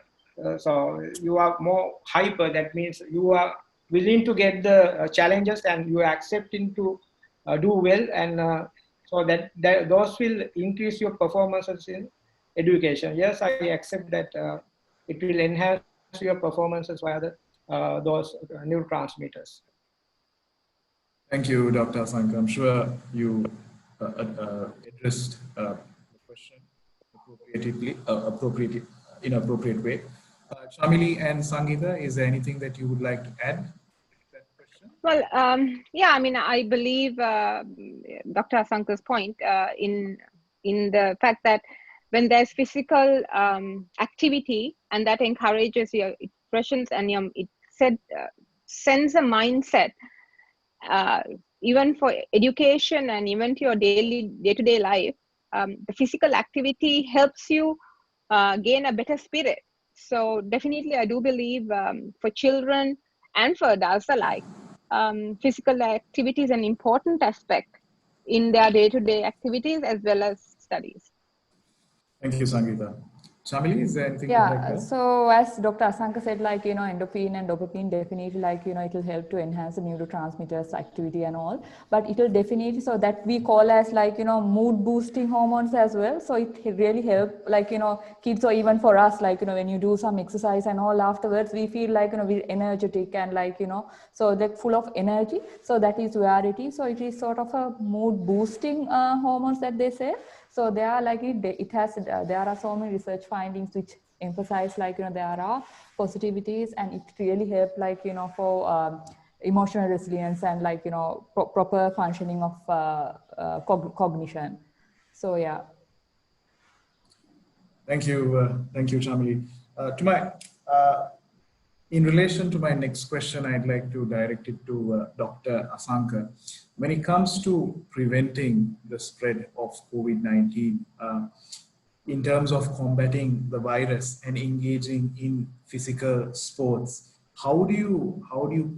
So you are more hyper. That means you are willing to get the challenges and you are accepting to do well, and so that those will increase your performances in education. Yes, I accept that it will enhance your performances via those neurotransmitters. Thank you, Dr. Asanka. I'm sure you addressed the question appropriately in an appropriate way. Shamili and Sangeeta, is there anything that you would like to add to that question? Well, yeah, I mean, I believe Dr. Asanka's point in the fact that when there's physical activity and that encourages your expressions and it sends a mindset, even for education and even to your day-to-day life, the physical activity helps you gain a better spirit. So definitely, I do believe for children and for adults alike, physical activity is an important aspect in their day-to-day activities as well as studies. Thank you, Sangeeta. Chamili, is there anything you'd like to Yeah, add? so as Dr. Asanka said, like, endorphin and dopamine definitely, like, it will help to enhance the neurotransmitters activity and all, but it will definitely, so that we call as like, mood boosting hormones as well. So it really help, like, kids, or even for us, like, when you do some exercise and all afterwards, we feel like, we're energetic and like, so they're full of energy. So that is where it is. So it is sort of a mood boosting hormones that they say. So they are like, it has, there are so many research findings which emphasize like, there are positivities, and it really help like, for emotional resilience and like, proper functioning of cognition. So yeah. Thank you, Chamili. In relation to my next question, I'd like to direct it to Dr. Asanka. When it comes to preventing the spread of COVID-19, in terms of combating the virus and engaging in physical sports, how do you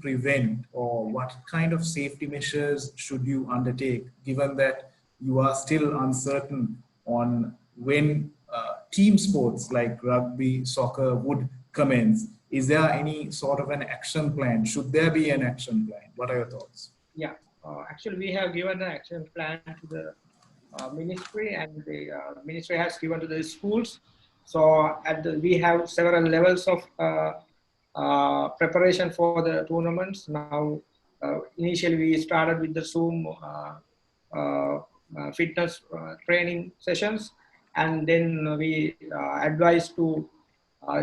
prevent, or what kind of safety measures should you undertake, given that you are still uncertain on when team sports like rugby, soccer would commence? Is there any sort of an action plan? Should there be an action plan? What are your thoughts? Yeah, actually, we have given an action plan to the ministry, and the ministry has given to the schools. So we have several levels of preparation for the tournaments. Now, initially we started with the Zoom fitness training sessions, and then we advised to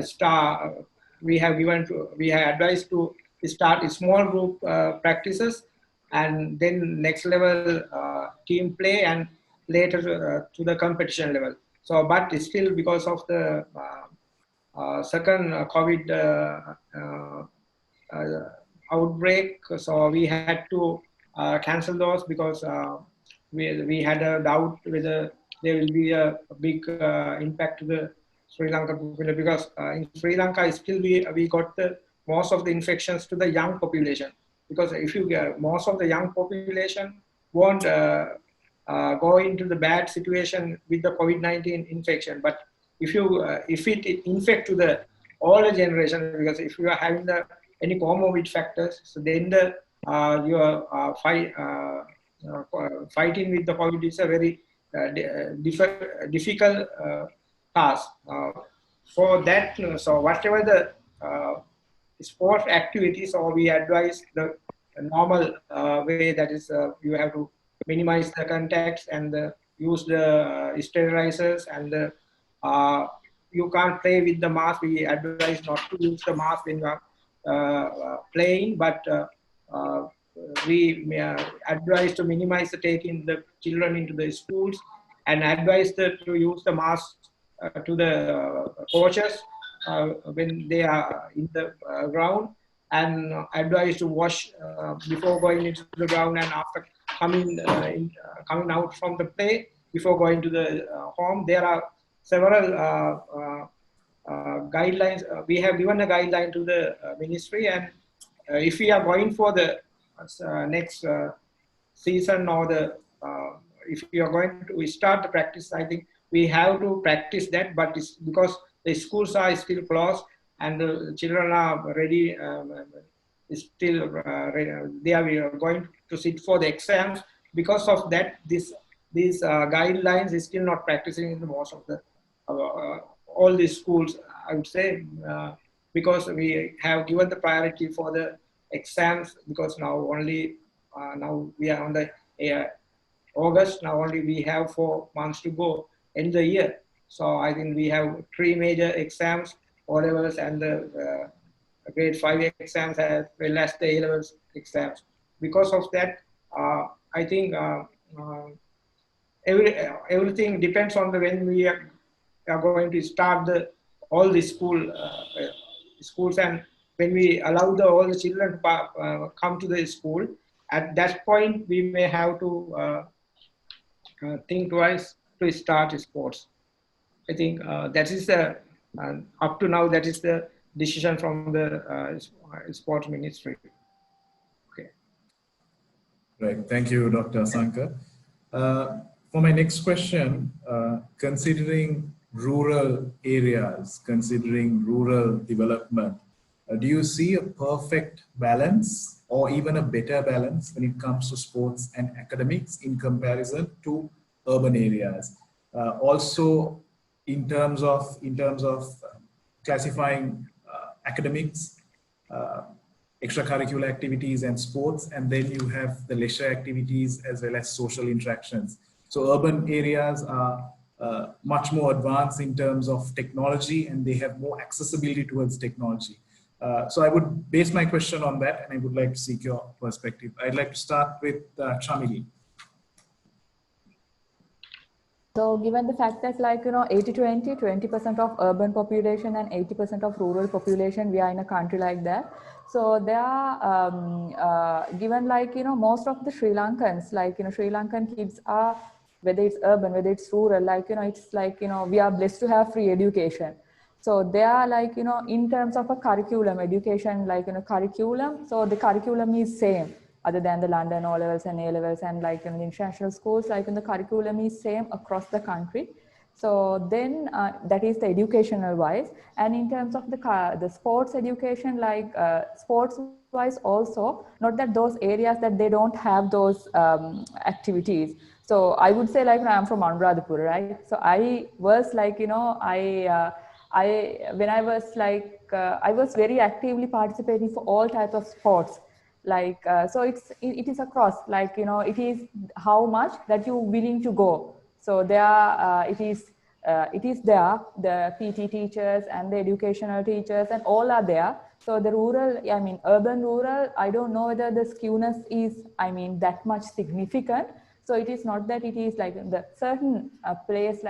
start. We have advised to start small group practices, and then next level team play, and later to the competition level. So, but still, because of the second COVID outbreak, so we had to cancel those, because we had a doubt whether there will be a big impact to the Sri Lanka, because in Sri Lanka still we got most of the infections to the young population, because if you get most of the young population won't go into the bad situation with the COVID-19 infection, but if it infect to the older generation, because if you are having any comorbid factors, so then you are fighting with the COVID is a very difficult task. For that, so whatever the sport activities, or we advise the normal way, that is you have to minimize the contacts and use the sterilizers, and you can't play with the mask. We advise not to use the mask when you are playing, but we advise to minimize the taking the children into the schools, and advise to use the mask to the coaches when they are in the ground, and advise to wash before going into the ground, and after coming out from the play, before going to the home. There are several guidelines. We have given a guideline to the ministry, and if we are going for the next season, or if we are going to start the practice, I think we have to practice that, but it's because the schools are still closed and the children are ready, still they are going to sit for the exams. Because of that, these guidelines is still not practicing in most of the all these schools, I would say, because we have given the priority for the exams, because now only now we are on the August, now only we have 4 months to go in the year. So I think we have 3 major exams, O-levels and the grade 5 exams, as well as the A-levels exams. Because of that, I think everything depends on when we are going to start all the schools, and when we allow all the children to come to the school. At that point, we may have to think twice to start sports. I think that is up to now, that is the decision from the sports ministry. Okay. Right. Thank you, Dr. Asanka. For my next question, considering rural areas, considering rural development, do you see a perfect balance or even a better balance when it comes to sports and academics in comparison to urban areas? Also, in terms of classifying academics, uh, extracurricular activities and sports, and then you have the leisure activities as well as social interactions. So urban areas are much more advanced in terms of technology, and they have more accessibility towards technology. So I would base my question on that, and I would like to seek your perspective. I'd like to start with Chamili. So given the fact that 80-20, 20% of urban population and 80% of rural population, we are in a country like that. So there are, given most of the Sri Lankans, Sri Lankan kids are, whether it's urban, whether it's rural, we are blessed to have free education. So they are in terms of a curriculum, education, curriculum. So the curriculum is same other than the London O levels and A levels and the international schools, the curriculum is same across the country. So then that is the educational wise. And in terms of the sports education, sports wise also, not that those areas that they don't have those activities. So I would say I'm from Anuradhapura, right? So I was when I was I was very actively participating for all types of sports. So it is across, it is how much that you're willing to go. So there it is there, the PT teachers and the educational teachers and all are there. So the rural, urban rural, I don't know whether the skewness is, that much significant. So it is not that it is the certain place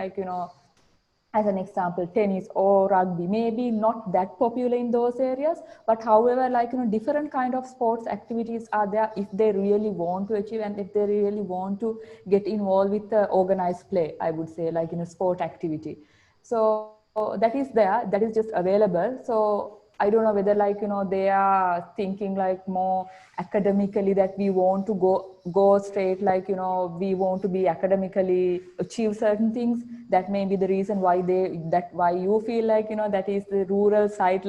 as an example, tennis or rugby, maybe not that popular in those areas, but however, different kind of sports activities are there if they really want to achieve and if they really want to get involved with the organized play, I would say, sport activity. So that is there, that is just available. So I don't know whether they are thinking more academically that we want to go straight, we want to be academically achieve certain things. That may be the reason why why you feel that is the rural side,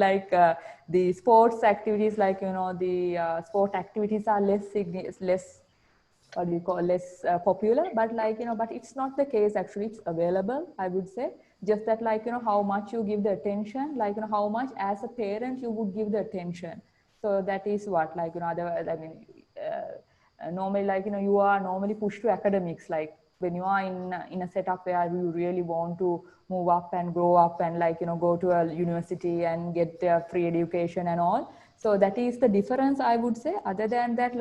the sports activities, the sport activities are less what do you call, less popular, but but it's not the case actually. It's available, I would say. Just that how much you give the attention, how much as a parent you would give the attention. So that is what otherwise normally you are normally pushed to academics, when you are in a setup where you really want to move up and grow up and go to a university and get free education and all. So that is the difference, I would say. Other than that,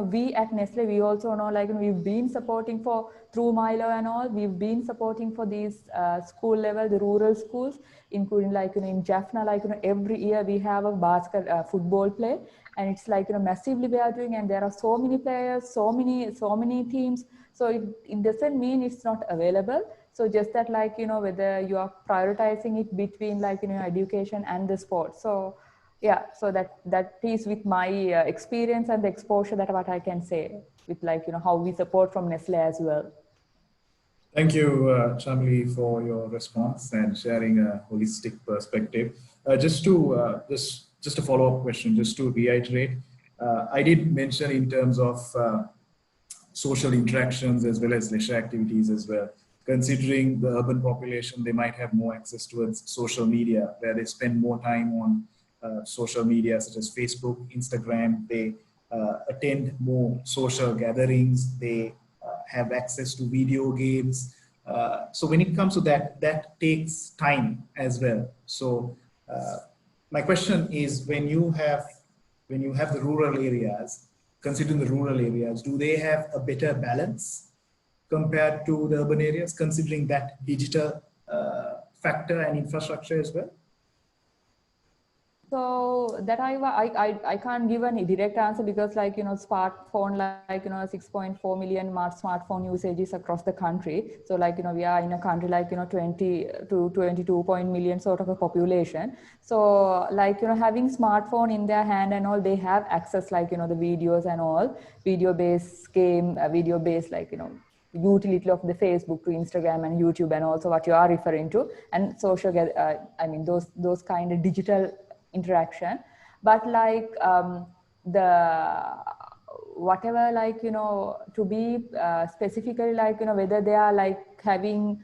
we at Nestle, we also know, we've been supporting through Milo and all, we've been supporting for these school level, the rural schools, including in Jaffna, every year we have a football play, and it's massively we are doing, and there are so many players, so many teams. So it doesn't mean it's not available. So just that whether you are prioritizing it between education and the sport. So yeah, so that is with my experience and the exposure, that what I can say with how we support from Nestle as well. Thank you, Chamli, for your response and sharing a holistic perspective. Just a follow-up question, just to reiterate, I did mention in terms of social interactions as well as leisure activities as well. Considering the urban population, they might have more access towards social media, where they spend more time on social media such as Facebook, Instagram. They attend more social gatherings. They have access to video games. So when it comes to that takes time as well. So my question is, when you have the rural areas, considering the rural areas, do they have a better balance compared to the urban areas, considering that digital factor and infrastructure as well? So that I can't give any direct answer, because smartphone 6.4 million smartphone usages across the country. So we are in a country 20 to 22 million sort of a population. So having smartphone in their hand and all, they have access the videos and all, video based game, video based utility of the Facebook to Instagram and YouTube, and also what you are referring to, and social, I mean, those kind of digital interaction. But like the whatever, like, you know, to be specifically, like, you know, whether they are like having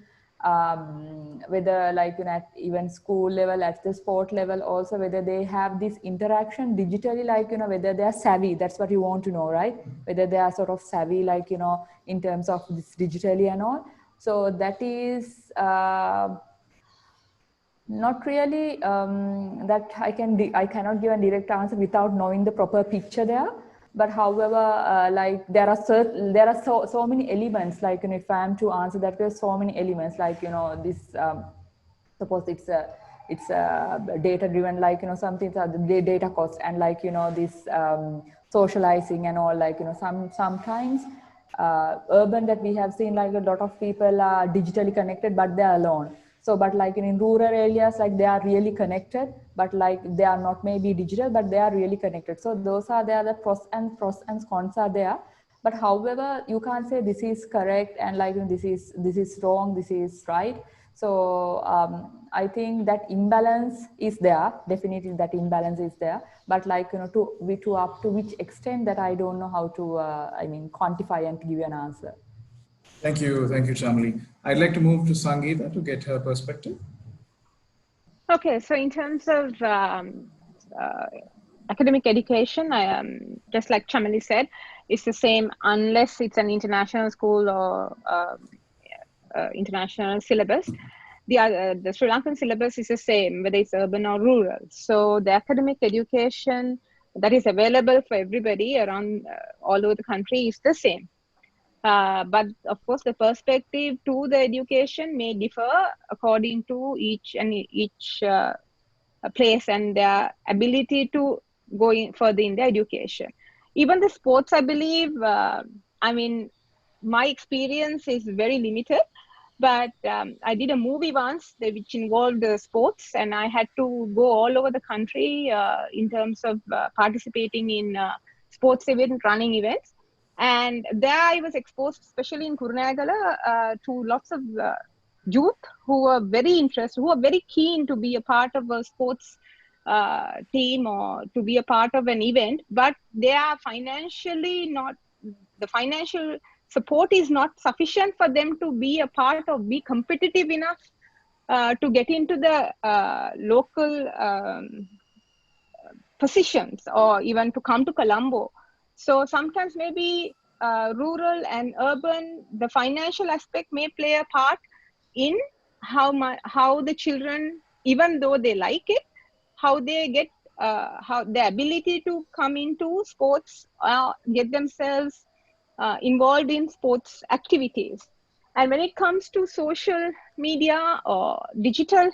whether, like, you know, at even school level, at the sport level also, whether they have this interaction digitally, like, you know, whether they are savvy. That's what you want to know, right? Whether they are sort of savvy, like, you know, in terms of this digitally and all. So that is not really that I cannot give a direct answer without knowing the proper picture there. But however, like there are so many elements, like, you know, if I am to answer that, there's so many elements, like, you know, this suppose it's a data driven, like, you know, some things are the data cost, and, like, you know, this socializing and all, like, you know, sometimes urban that we have seen, like a lot of people are digitally connected but they're alone. So, but like in rural areas, like they are really connected, but like they are not maybe digital, but they are really connected. So those are there, the pros and cons are there. But however, you can't say this is correct and, like, you know, this is wrong, this is right. So I think that imbalance is there. Definitely that imbalance is there. But, like, you know, to up to which extent, that I don't know how to I mean, quantify and to give you an answer. Thank you, Shamali. I'd like to move to Sangeeta to get her perspective. Okay, so in terms of academic education, just like Chamali said, it's the same unless it's an international school or international syllabus. The Sri Lankan syllabus is the same, whether it's urban or rural. So the academic education that is available for everybody around all over the country is the same. But of course, the perspective to the education may differ according to each place and their ability to go in further in the education. Even the sports, I believe, I mean, my experience is very limited, but I did a movie once which involved sports, and I had to go all over the country in terms of participating in sports event, running events. And there I was exposed, especially in Kurunegala, to lots of youth who were very interested, who were very keen to be a part of a sports team or to be a part of an event, but they are financially not, the financial support is not sufficient for them to be a part of, be competitive enough to get into the local positions or even to come to Colombo. So sometimes maybe rural and urban, the financial aspect may play a part in how the children, even though they like it, how they get how the ability to come into sports, get themselves involved in sports activities. And when it comes to social media or digital,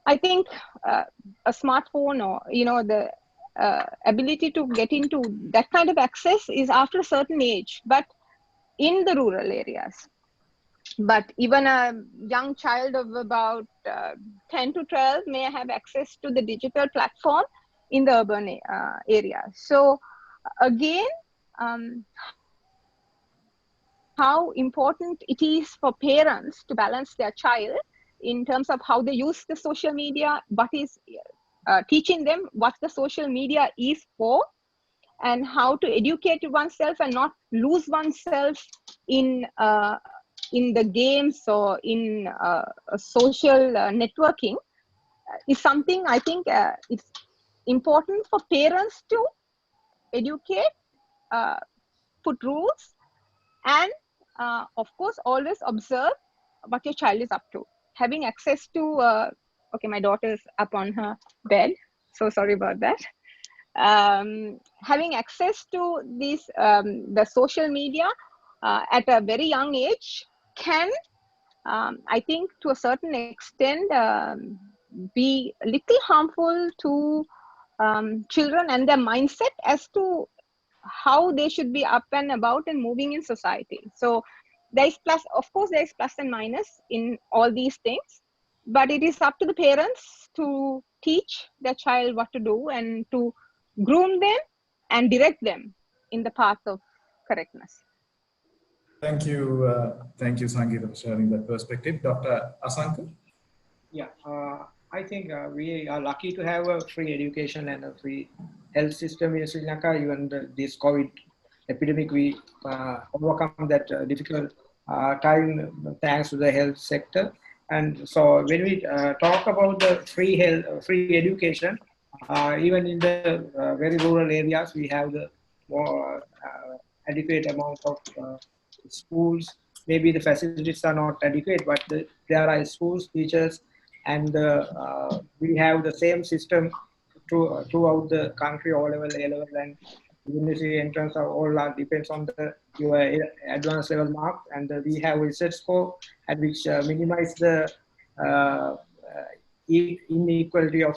I think a smartphone or, you know, the ability to get into that kind of access is after a certain age, but in the rural areas. But even a young child of about 10 to 12 may have access to the digital platform in the urban area. So again, how important it is for parents to balance their child in terms of how they use the social media, what is teaching them what the social media is for, and how to educate oneself and not lose oneself in the games or in social networking is something I think it's important for parents to educate, put rules, and of course always observe what your child is up to. Having access to okay, my daughter's up on her bed, so sorry about that. Having access to these the social media at a very young age can, I think, to a certain extent, be a little harmful to children and their mindset as to how they should be up and about and moving in society. So there is plus, of course, there is plus and minus in all these things, but it is up to the parents to teach their child what to do and to groom them and direct them in the path of correctness. Thank you, Sangeeta, for sharing that perspective. Dr. Asanka? Yeah, I think we are lucky to have a free education and a free health system in Sri Lanka. Even this COVID epidemic, we overcome that difficult time thanks to the health sector. And so when we talk about the free health, free education, even in the very rural areas, we have the more adequate amount of schools. Maybe the facilities are not adequate, but there are schools, teachers, and we have the same system throughout the country, O level, A level, and university entrance are all depends on your advanced level mark, and we have research score at which minimize the uh, inequality of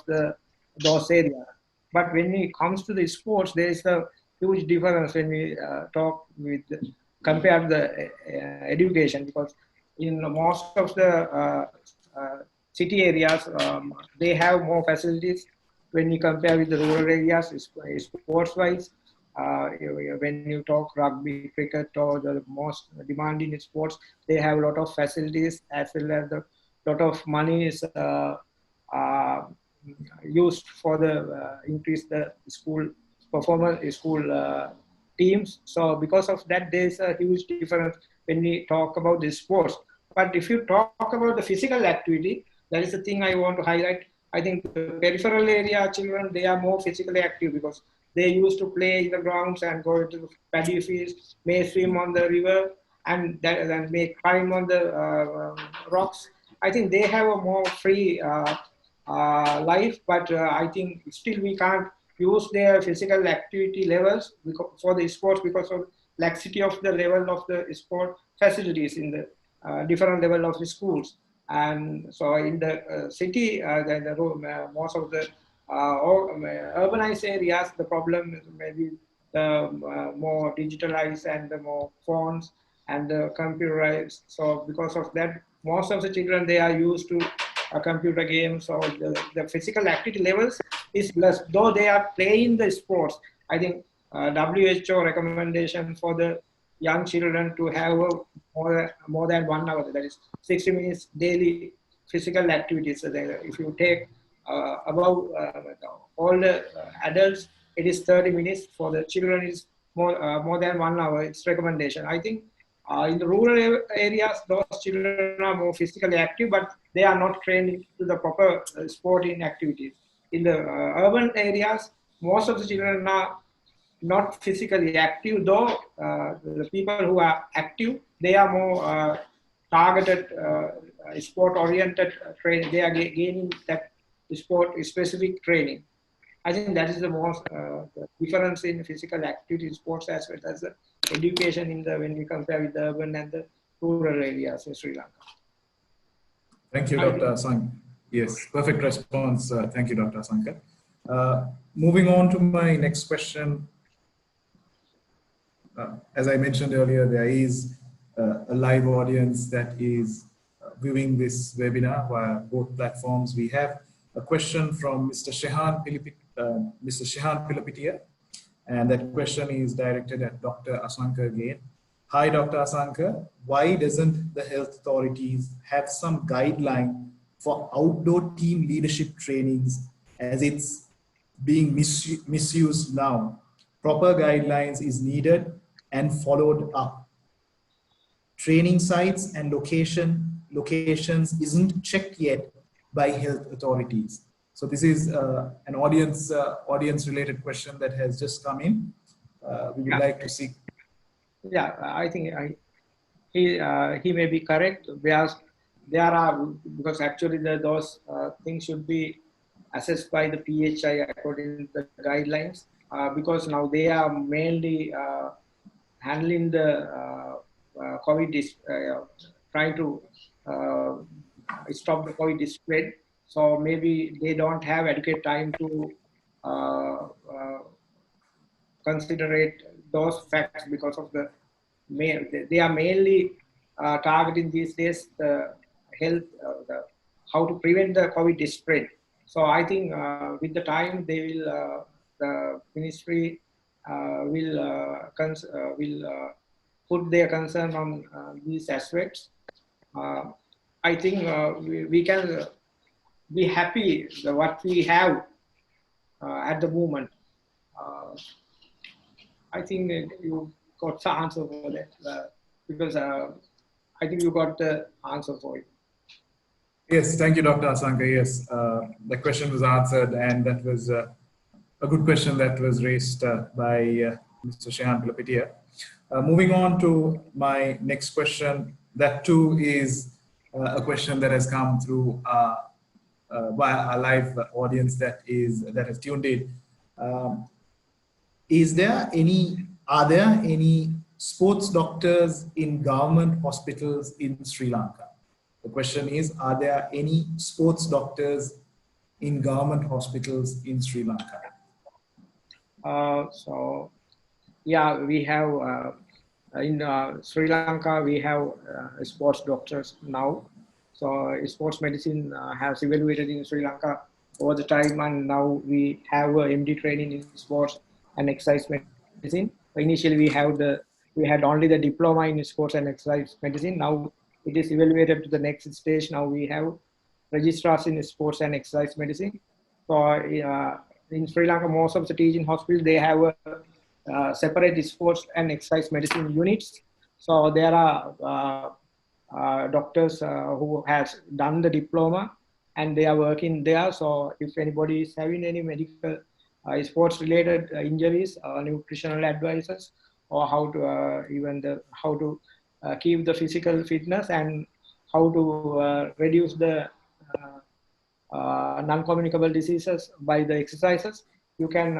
those areas. But when it comes to the sports, there is a huge difference when we talk with compare the education, because in most of the city areas, they have more facilities when you compare with the rural areas, sports-wise. When you talk rugby, cricket, or the most demanding sports, they have a lot of facilities as well as a lot of money is uh, used for the increase the school performance, school teams. So because of that, there is a huge difference when we talk about the sports. But if you talk about the physical activity, that is the thing I want to highlight. I think the peripheral area children, they are more physically active because they used to play in the grounds and go to the paddy fields, may swim on the river, and may climb on the rocks. I think they have a more free life, but I think still we can't use their physical activity levels for the sports because of laxity of the level of the sport facilities in the different level of the schools. And so in the city, most of the urbanized areas, the problem is maybe the more digitalized and the more phones and the computerized. So because of that, most of the children, they are used to computer games, or the physical activity levels is less, though they are playing the sports. I think WHO recommendation for the young children to have more than 1 hour, that is 60 minutes daily physical activities. So if you take above all the adults, it is 30 minutes. For the children, is more than 1 hour. It's recommendation. I think in the rural areas, those children are more physically active, but they are not trained to the proper sporting activities. In the urban areas, most of the children are not physically active, though the people who are active, they are more targeted, sport-oriented training. They are gaining that sport-specific training. I think that is the most difference in physical activity sports as well as the education in the when we compare with the urban and the rural areas in Sri Lanka. Thank you, Dr. Asanka. Yes, perfect response. Thank you, Dr. Asanka. Moving on to my next question. As I mentioned earlier, there is a live audience that is viewing this webinar via both platforms. We have a question from Mr. Shehan Pilapitia, and that question is directed at Dr. Asanka again. Hi, Dr. Asanka. Why doesn't the health authorities have some guideline for outdoor team leadership trainings, as it's being misused now? Proper guidelines is needed and followed up. Training sites and locations isn't checked yet by health authorities. So this is an audience related question that has just come in. We would like to see. Yeah, I think he may be correct. Whereas there are, because actually those things should be assessed by the PHI according to the guidelines, because now they are mainly handling the COVID, trying to stop the COVID spread. So maybe they don't have adequate time to consider those facts, because of they are mainly targeting these days the health, how to prevent the COVID spread. So I think with the time they will, the ministry will put their concern on these aspects. I think we can be happy with what we have at the moment. I think you got the answer for that because I think you got the answer for it. Yes, thank you, Dr. Asanka. Yes, the question was answered, and that was a good question that was raised by Mr. Shehan Pilapitia. Moving on to my next question, that too is a question that has come through by our live audience that has tuned in. Are there any sports doctors in government hospitals in Sri Lanka? The question is, are there any sports doctors in government hospitals in Sri Lanka? So, yeah, we have in Sri Lanka, we have sports doctors now. So sports medicine has evaluated in Sri Lanka over the time, and now we have a MD training in sports and exercise medicine. So initially, we had only the diploma in sports and exercise medicine. Now it is evaluated to the next stage. Now we have registrars in sports and exercise medicine. So in Sri Lanka, most of the teaching hospitals, they have a separate sports and exercise medicine units. So there are doctors who has done the diploma and they are working there. So if anybody is having any medical sports related injuries, nutritional advices, or how to keep the physical fitness and how to reduce the non-communicable diseases by the exercises, you can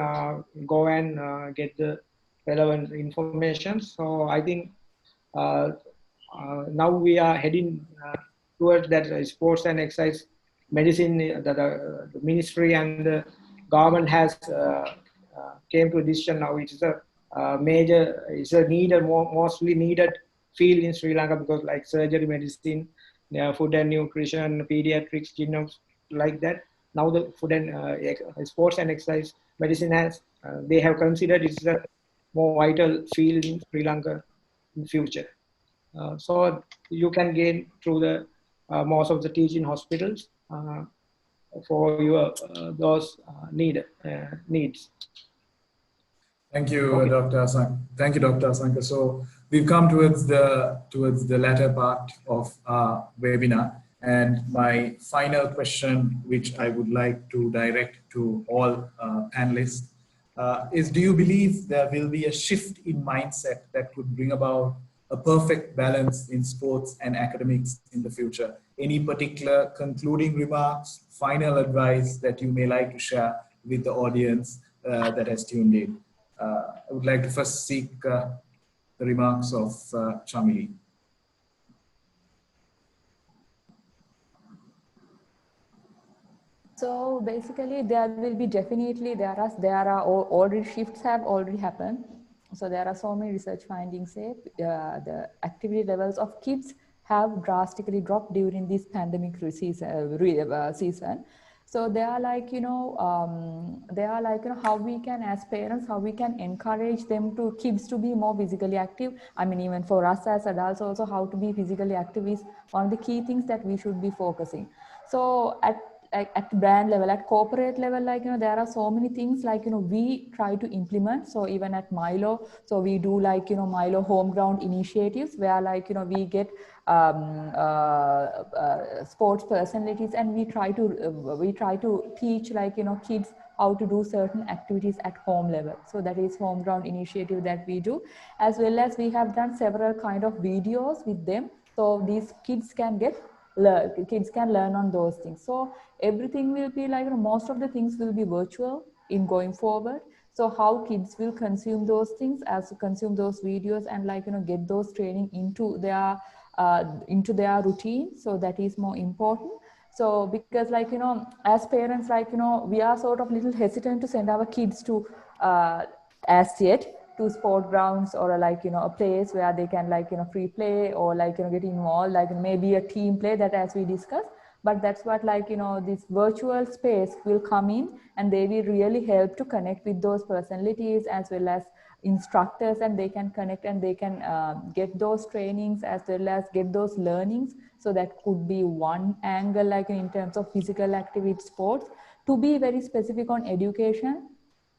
go and get the relevant information. So I think now we are heading towards that sports and exercise medicine that the ministry and the government has came to a decision now. It is it's a mostly needed field in Sri Lanka, because like surgery medicine, food and nutrition, pediatrics, genomes, like that. Now the food and sports and exercise medicine they have considered it's a more vital field in Sri Lanka in future. So you can gain through the most of the teaching hospitals for your those needs. Thank you, okay. Dr. Asanka. Thank you, Dr. Asanka. So we've come towards the latter part of our webinar, and my final question, which I would like to direct to all panelists, is: do you believe there will be a shift in mindset that could bring about a perfect balance in sports and academics in the future? Any particular concluding remarks, final advice that you may like to share with the audience that has tuned in? I would like to first seek the remarks of Chamili. So basically, there will be definitely there are already shifts have already happened. So there are so many research findings say the activity levels of kids have drastically dropped during this pandemic season. So they are like, how we can, as parents, how we can encourage kids to be more physically active. I mean, even for us as adults also, how to be physically active is one of the key things that we should be focusing. So at brand level, at corporate level, there are so many things we try to implement. So even at Milo, so we do Milo home ground initiatives where we get sports personalities, and we try to teach kids how to do certain activities at home level. So that is home ground initiative that we do, as well as we have done several kind of videos with them. So these kids can learn on those things. So everything will be most of the things will be virtual in going forward. So how kids will consume those things, consume those videos, and get those training into their routine. So that is more important. So because as parents, we are sort of little hesitant to send our kids to as yet to sport grounds or a place where they can free play or get involved, maybe a team play, that as we discussed. But that's what this virtual space will come in, and they will really help to connect with those personalities, as well as instructors, and they can connect and they can get those trainings as well as get those learnings. So that could be one angle, like in terms of physical activity, sports. To be very specific on education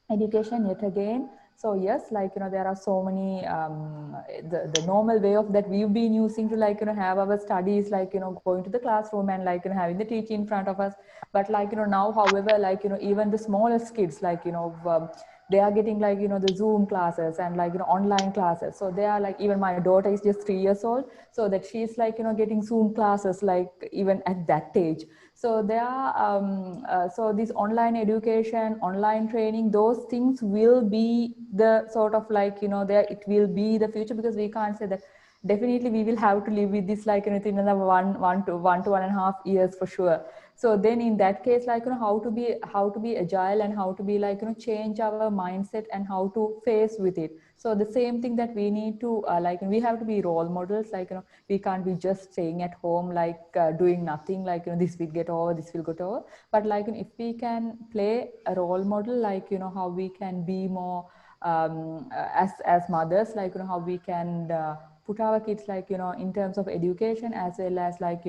yet again. So yes, like, there are so many, the normal way of that we've been using to, like, have our studies, like, going to the classroom and, like, having the teacher in front of us. But, like, now, however, like, even the smallest kids, like, they are getting, like, the Zoom classes and, like, online classes. So they are, like, even my daughter is just 3 years old, so that she's, like, getting Zoom classes, like, even at that age. So there are, so this online education, online training, those things will be the sort of, like, there it will be the future, because we can't say that definitely we will have to live with this, like, within another one to 1.5 years for sure. So then in that case, like, how to be agile and how to be, like, change our mindset and how to face with it. So the same thing that we need to, like, we have to be role models, like, we can't be just staying at home, like, doing nothing, like, this will get over, this will get over. But, like, if we can play a role model, like, how we can be more, as mothers, like, how we can put our kids, like, in terms of education, as well as, like,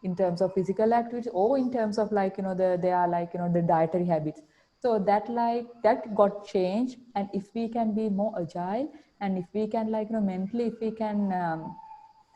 in terms of physical activities, or in terms of, like, they are, like, the dietary habits. So that, like, that got changed. And if we can be more agile, and if we can, like, mentally, if we can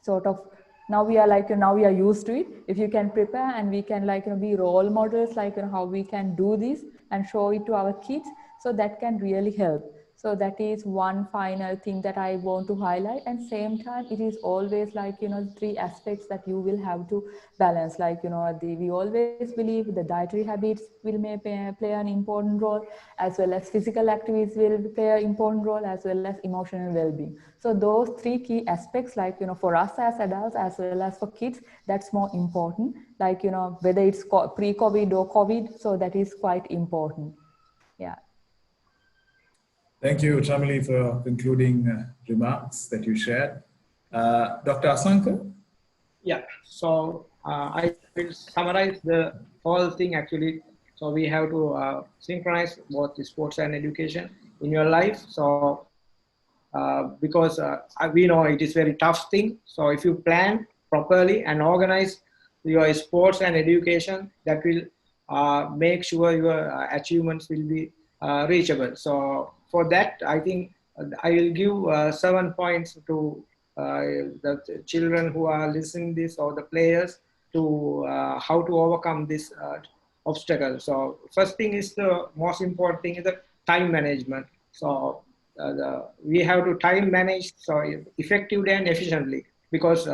sort of, now we are, like, now we are used to it. If you can prepare and we can, like, be role models, like, how we can do this and show it to our kids, so that can really help. So that is one final thing that I want to highlight. And same time, it is always, like, 3 aspects that you will have to balance. Like, we always believe the dietary habits will play an important role, as well as physical activities will play an important role, as well as emotional well-being. So those 3 key aspects, like, for us as adults, as well as for kids, that's more important. Like, whether it's pre-COVID or COVID, so that is quite important. Yeah. Thank you, Chamali, for your concluding remarks that you shared. Dr. Asanka? Yeah, so I will summarize the whole thing actually. So we have to synchronize both the sports and education in your life. So because we know it is very tough thing. So if you plan properly and organize your sports and education, that will make sure your achievements will be reachable. So for that, I think I will give 7 points to the children who are listening this, or the players, to how to overcome this obstacle. So first thing is, the most important thing is the time management. So we have to time manage so effectively and efficiently, because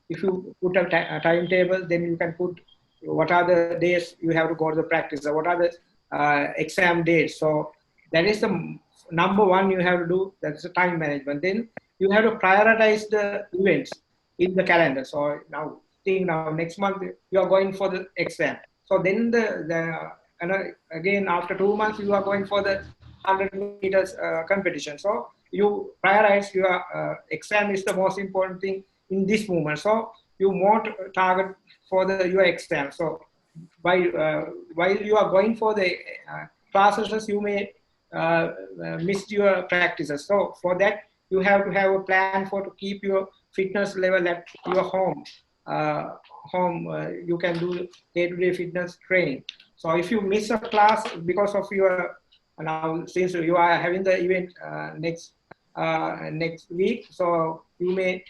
if you put a timetable, then you can put what are the days you have to go to the practice, or what are the exam dates. So that is the number one you have to do. That's the time management. Then you have to prioritize the events in the calendar. So now next month you are going for the exam. So then and again after 2 months you are going for the 100 meters competition. So you prioritize your exam is the most important thing in this moment. So you more target for your exam. So while you are going for the classes, you may miss your practices. So for that, you have to have a plan to keep your fitness level at your home. You can do day-to-day fitness training. So if you miss a class because of your, now since you are having the event next week, so you may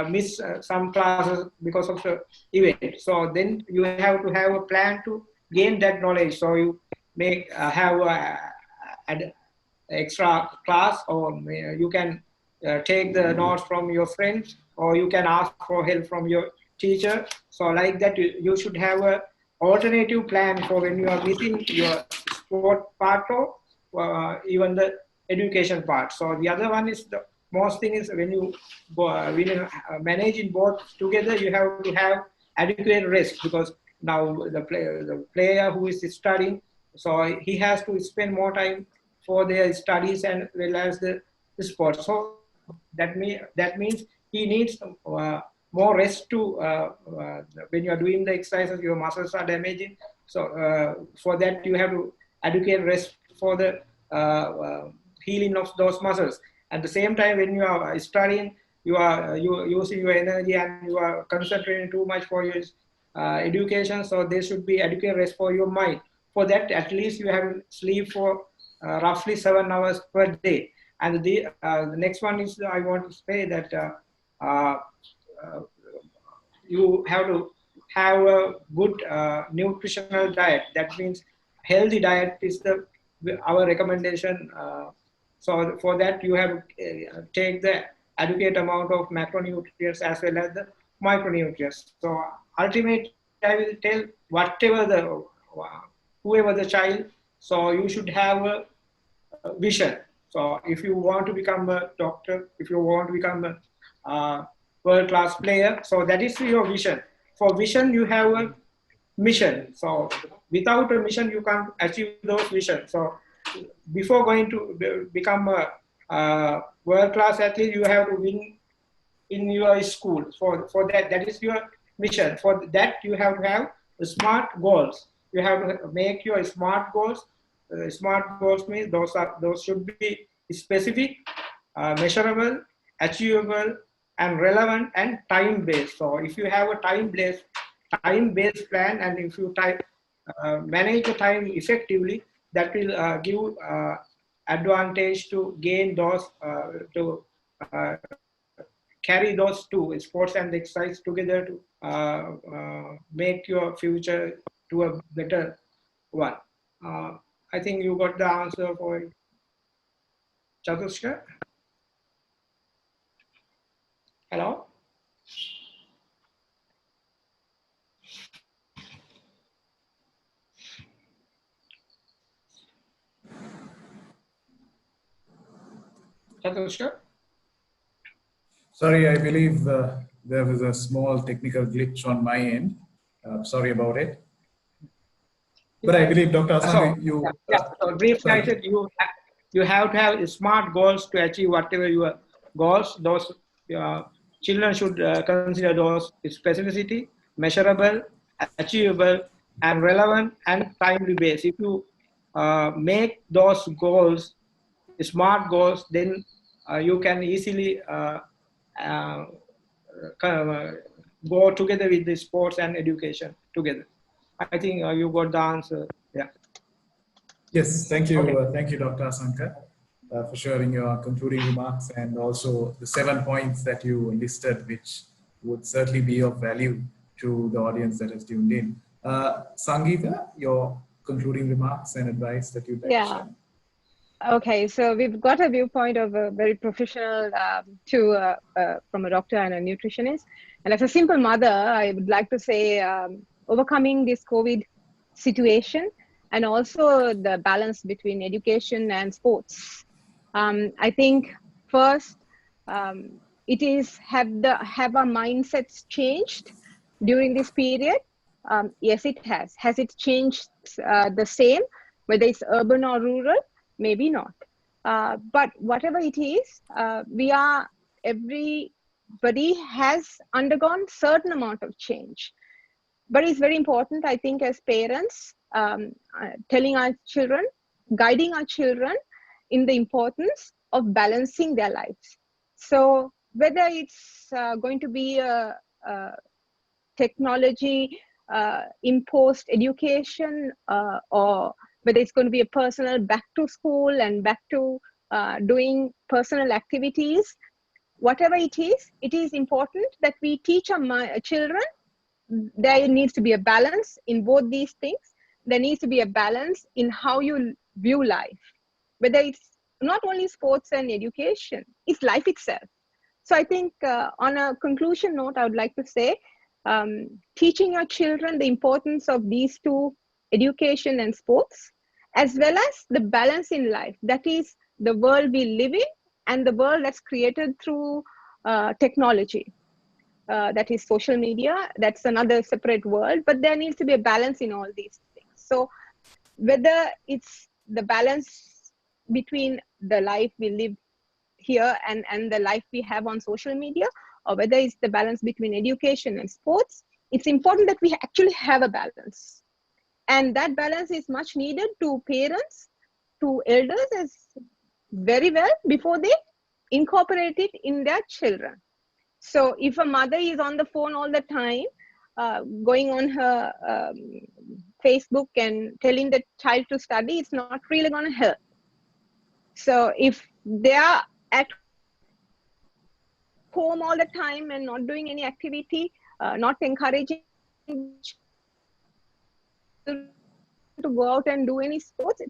miss some classes because of the event. So then you have to have a plan to gain that knowledge. So you may have an extra class, or you can take the notes from your friends, or you can ask for help from your teacher. So like that, you should have a alternative plan for when you are missing your sport part, or even the education part. So the other one is, the most thing is, when you manage in both together, you have to have adequate rest, because now the player who is studying, so he has to spend more time for their studies and well as the sport. So that means he needs more rest to when you are doing the exercises, your muscles are damaging. So for that, you have to adequate rest for the healing of those muscles. At the same time, when you are studying, you are using your energy and you are concentrating too much for your education. So there should be adequate rest for your mind. For that, at least you have to sleep for roughly 7 hours per day. And the next one is, I want to say that you have to have a good nutritional diet. That means healthy diet is our recommendation. So for that, you have to take the adequate amount of macronutrients as well as the micronutrients. So ultimately, I will tell whoever the child, so you should have a vision. So if you want to become a doctor, if you want to become a world-class player, so that is your vision. For vision, you have a mission. So without a mission, you can't achieve those visions. So before going to become a world-class athlete, you have to win in your school. For that is your mission. For that, you have to have smart goals. You have to make your smart goals. Smart goals means those should be specific, measurable, achievable, and relevant and time-based. So if you have a time-based plan, and if you manage the time effectively, that will give advantage to gain those to carry those two, sports and exercise, together to make your future to a better one. I think you got the answer for it. Chatushka? Hello? Chatushka? Sorry, I believe there was a small technical glitch on my end. Sorry about it. But I believe, Dr. Asanka, So briefly, I said you have to have smart goals to achieve whatever your goals. Those children should consider those specificity, measurable, achievable, and relevant and timely based. If you make those goals smart goals, then you can easily go together with the sports and education together. I think you got the answer. Yeah. Yes, thank you. Okay. Thank you, Dr. Asanka, for sharing your concluding remarks and also the 7 points that you listed, which would certainly be of value to the audience that has tuned in. Sangeeta, your concluding remarks and advice that you'd like to share. Okay, so we've got a viewpoint of a very professional from a doctor and a nutritionist. And as a simple mother, I would like to say overcoming this COVID situation and also the balance between education and sports. I think first, it is have our mindsets changed during this period? Yes, it has. Has it changed the same, whether it's urban or rural? Maybe not. But whatever it is, everybody has undergone certain amount of change. But it's very important, I think, as parents, telling our children, guiding our children in the importance of balancing their lives. So whether it's going to be a technology imposed education or whether it's going to be a personal back to school and back to doing personal activities, whatever it is important that we teach our children. There needs to be a balance in both these things. There needs to be a balance in how you view life, whether it's not only sports and education, it's life itself. So I think on a conclusion note, I would like to say, teaching your children the importance of these two, education and sports, as well as the balance in life. That is the world we live in and the world that's created through technology. That is social media. That's another separate world, but there needs to be a balance in all these things. So whether it's the balance between the life we live here and the life we have on social media, or whether it's the balance between education and sports, it's important that we actually have a balance. And that balance is much needed to parents, to elders, as very well before they incorporate it in their children. So if a mother is on the phone all the time, going on her Facebook and telling the child to study, it's not really going to help. So if they are at home all the time and not doing any activity, not encouraging to go out and do any sports,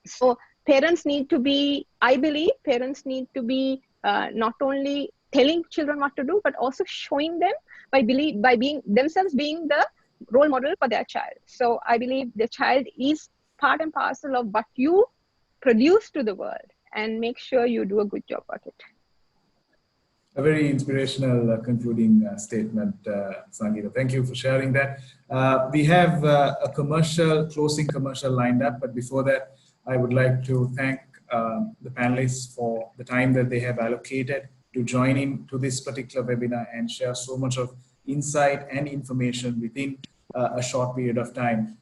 so parents need to be, I believe parents need to be not only telling children what to do, but also showing them by being themselves being the role model for their child. So I believe the child is part and parcel of what you produce to the world, and make sure you do a good job at it. A very inspirational concluding statement, Sangeeta. Thank you for sharing that. We have a closing commercial lined up, but before that, I would like to thank the panelists for the time that they have allocated to join in to this particular webinar and share so much of insight and information within a short period of time.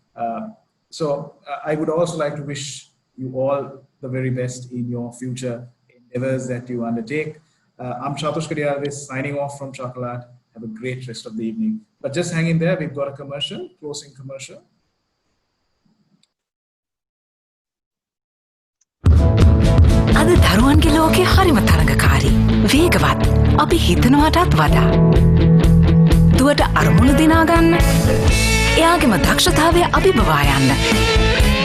So I would also like to wish you all the very best in your future endeavors that you undertake. I'm Chatush Kadiaris signing off from Chocolate. Have a great rest of the evening. But just hang in there, we've got a commercial, closing commercial. අද දරුවන්ගේ ලෝකේ හරිම තරඟකාරී. වේගවත්. අපි හිතනවටත් වඩා. දුවට අරමුණු දිනා ගන්න. එයාගේම දක්ෂතාවය අභිබවා යන්න.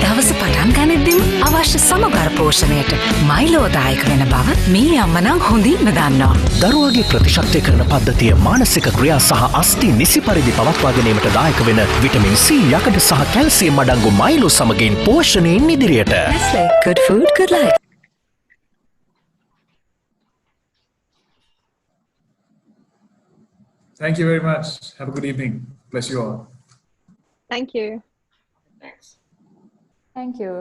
දවස පටන් ගනිද්දිම අවශ්‍ය සමබර පෝෂණයට මයිලෝ දායක වෙන බව මේ අම්මනම් හොඳින්ම දන්නවා. දරුවාගේ ප්‍රතිශක්තිය කරන පද්ධතිය මානසික ක්‍රියා සහ අස්ථි නිසි පරිදි පවත්වා ගැනීමට දායක වෙන විටමින් C යකඩ සහ කැල්සියම් අඩංගු මයිලෝ සමගින් පෝෂණයෙන් ඉදිරියට. Nestle. Good food, good life. Thank you very much. Have a good evening. Bless you all. Thank you. Thanks. Thank you.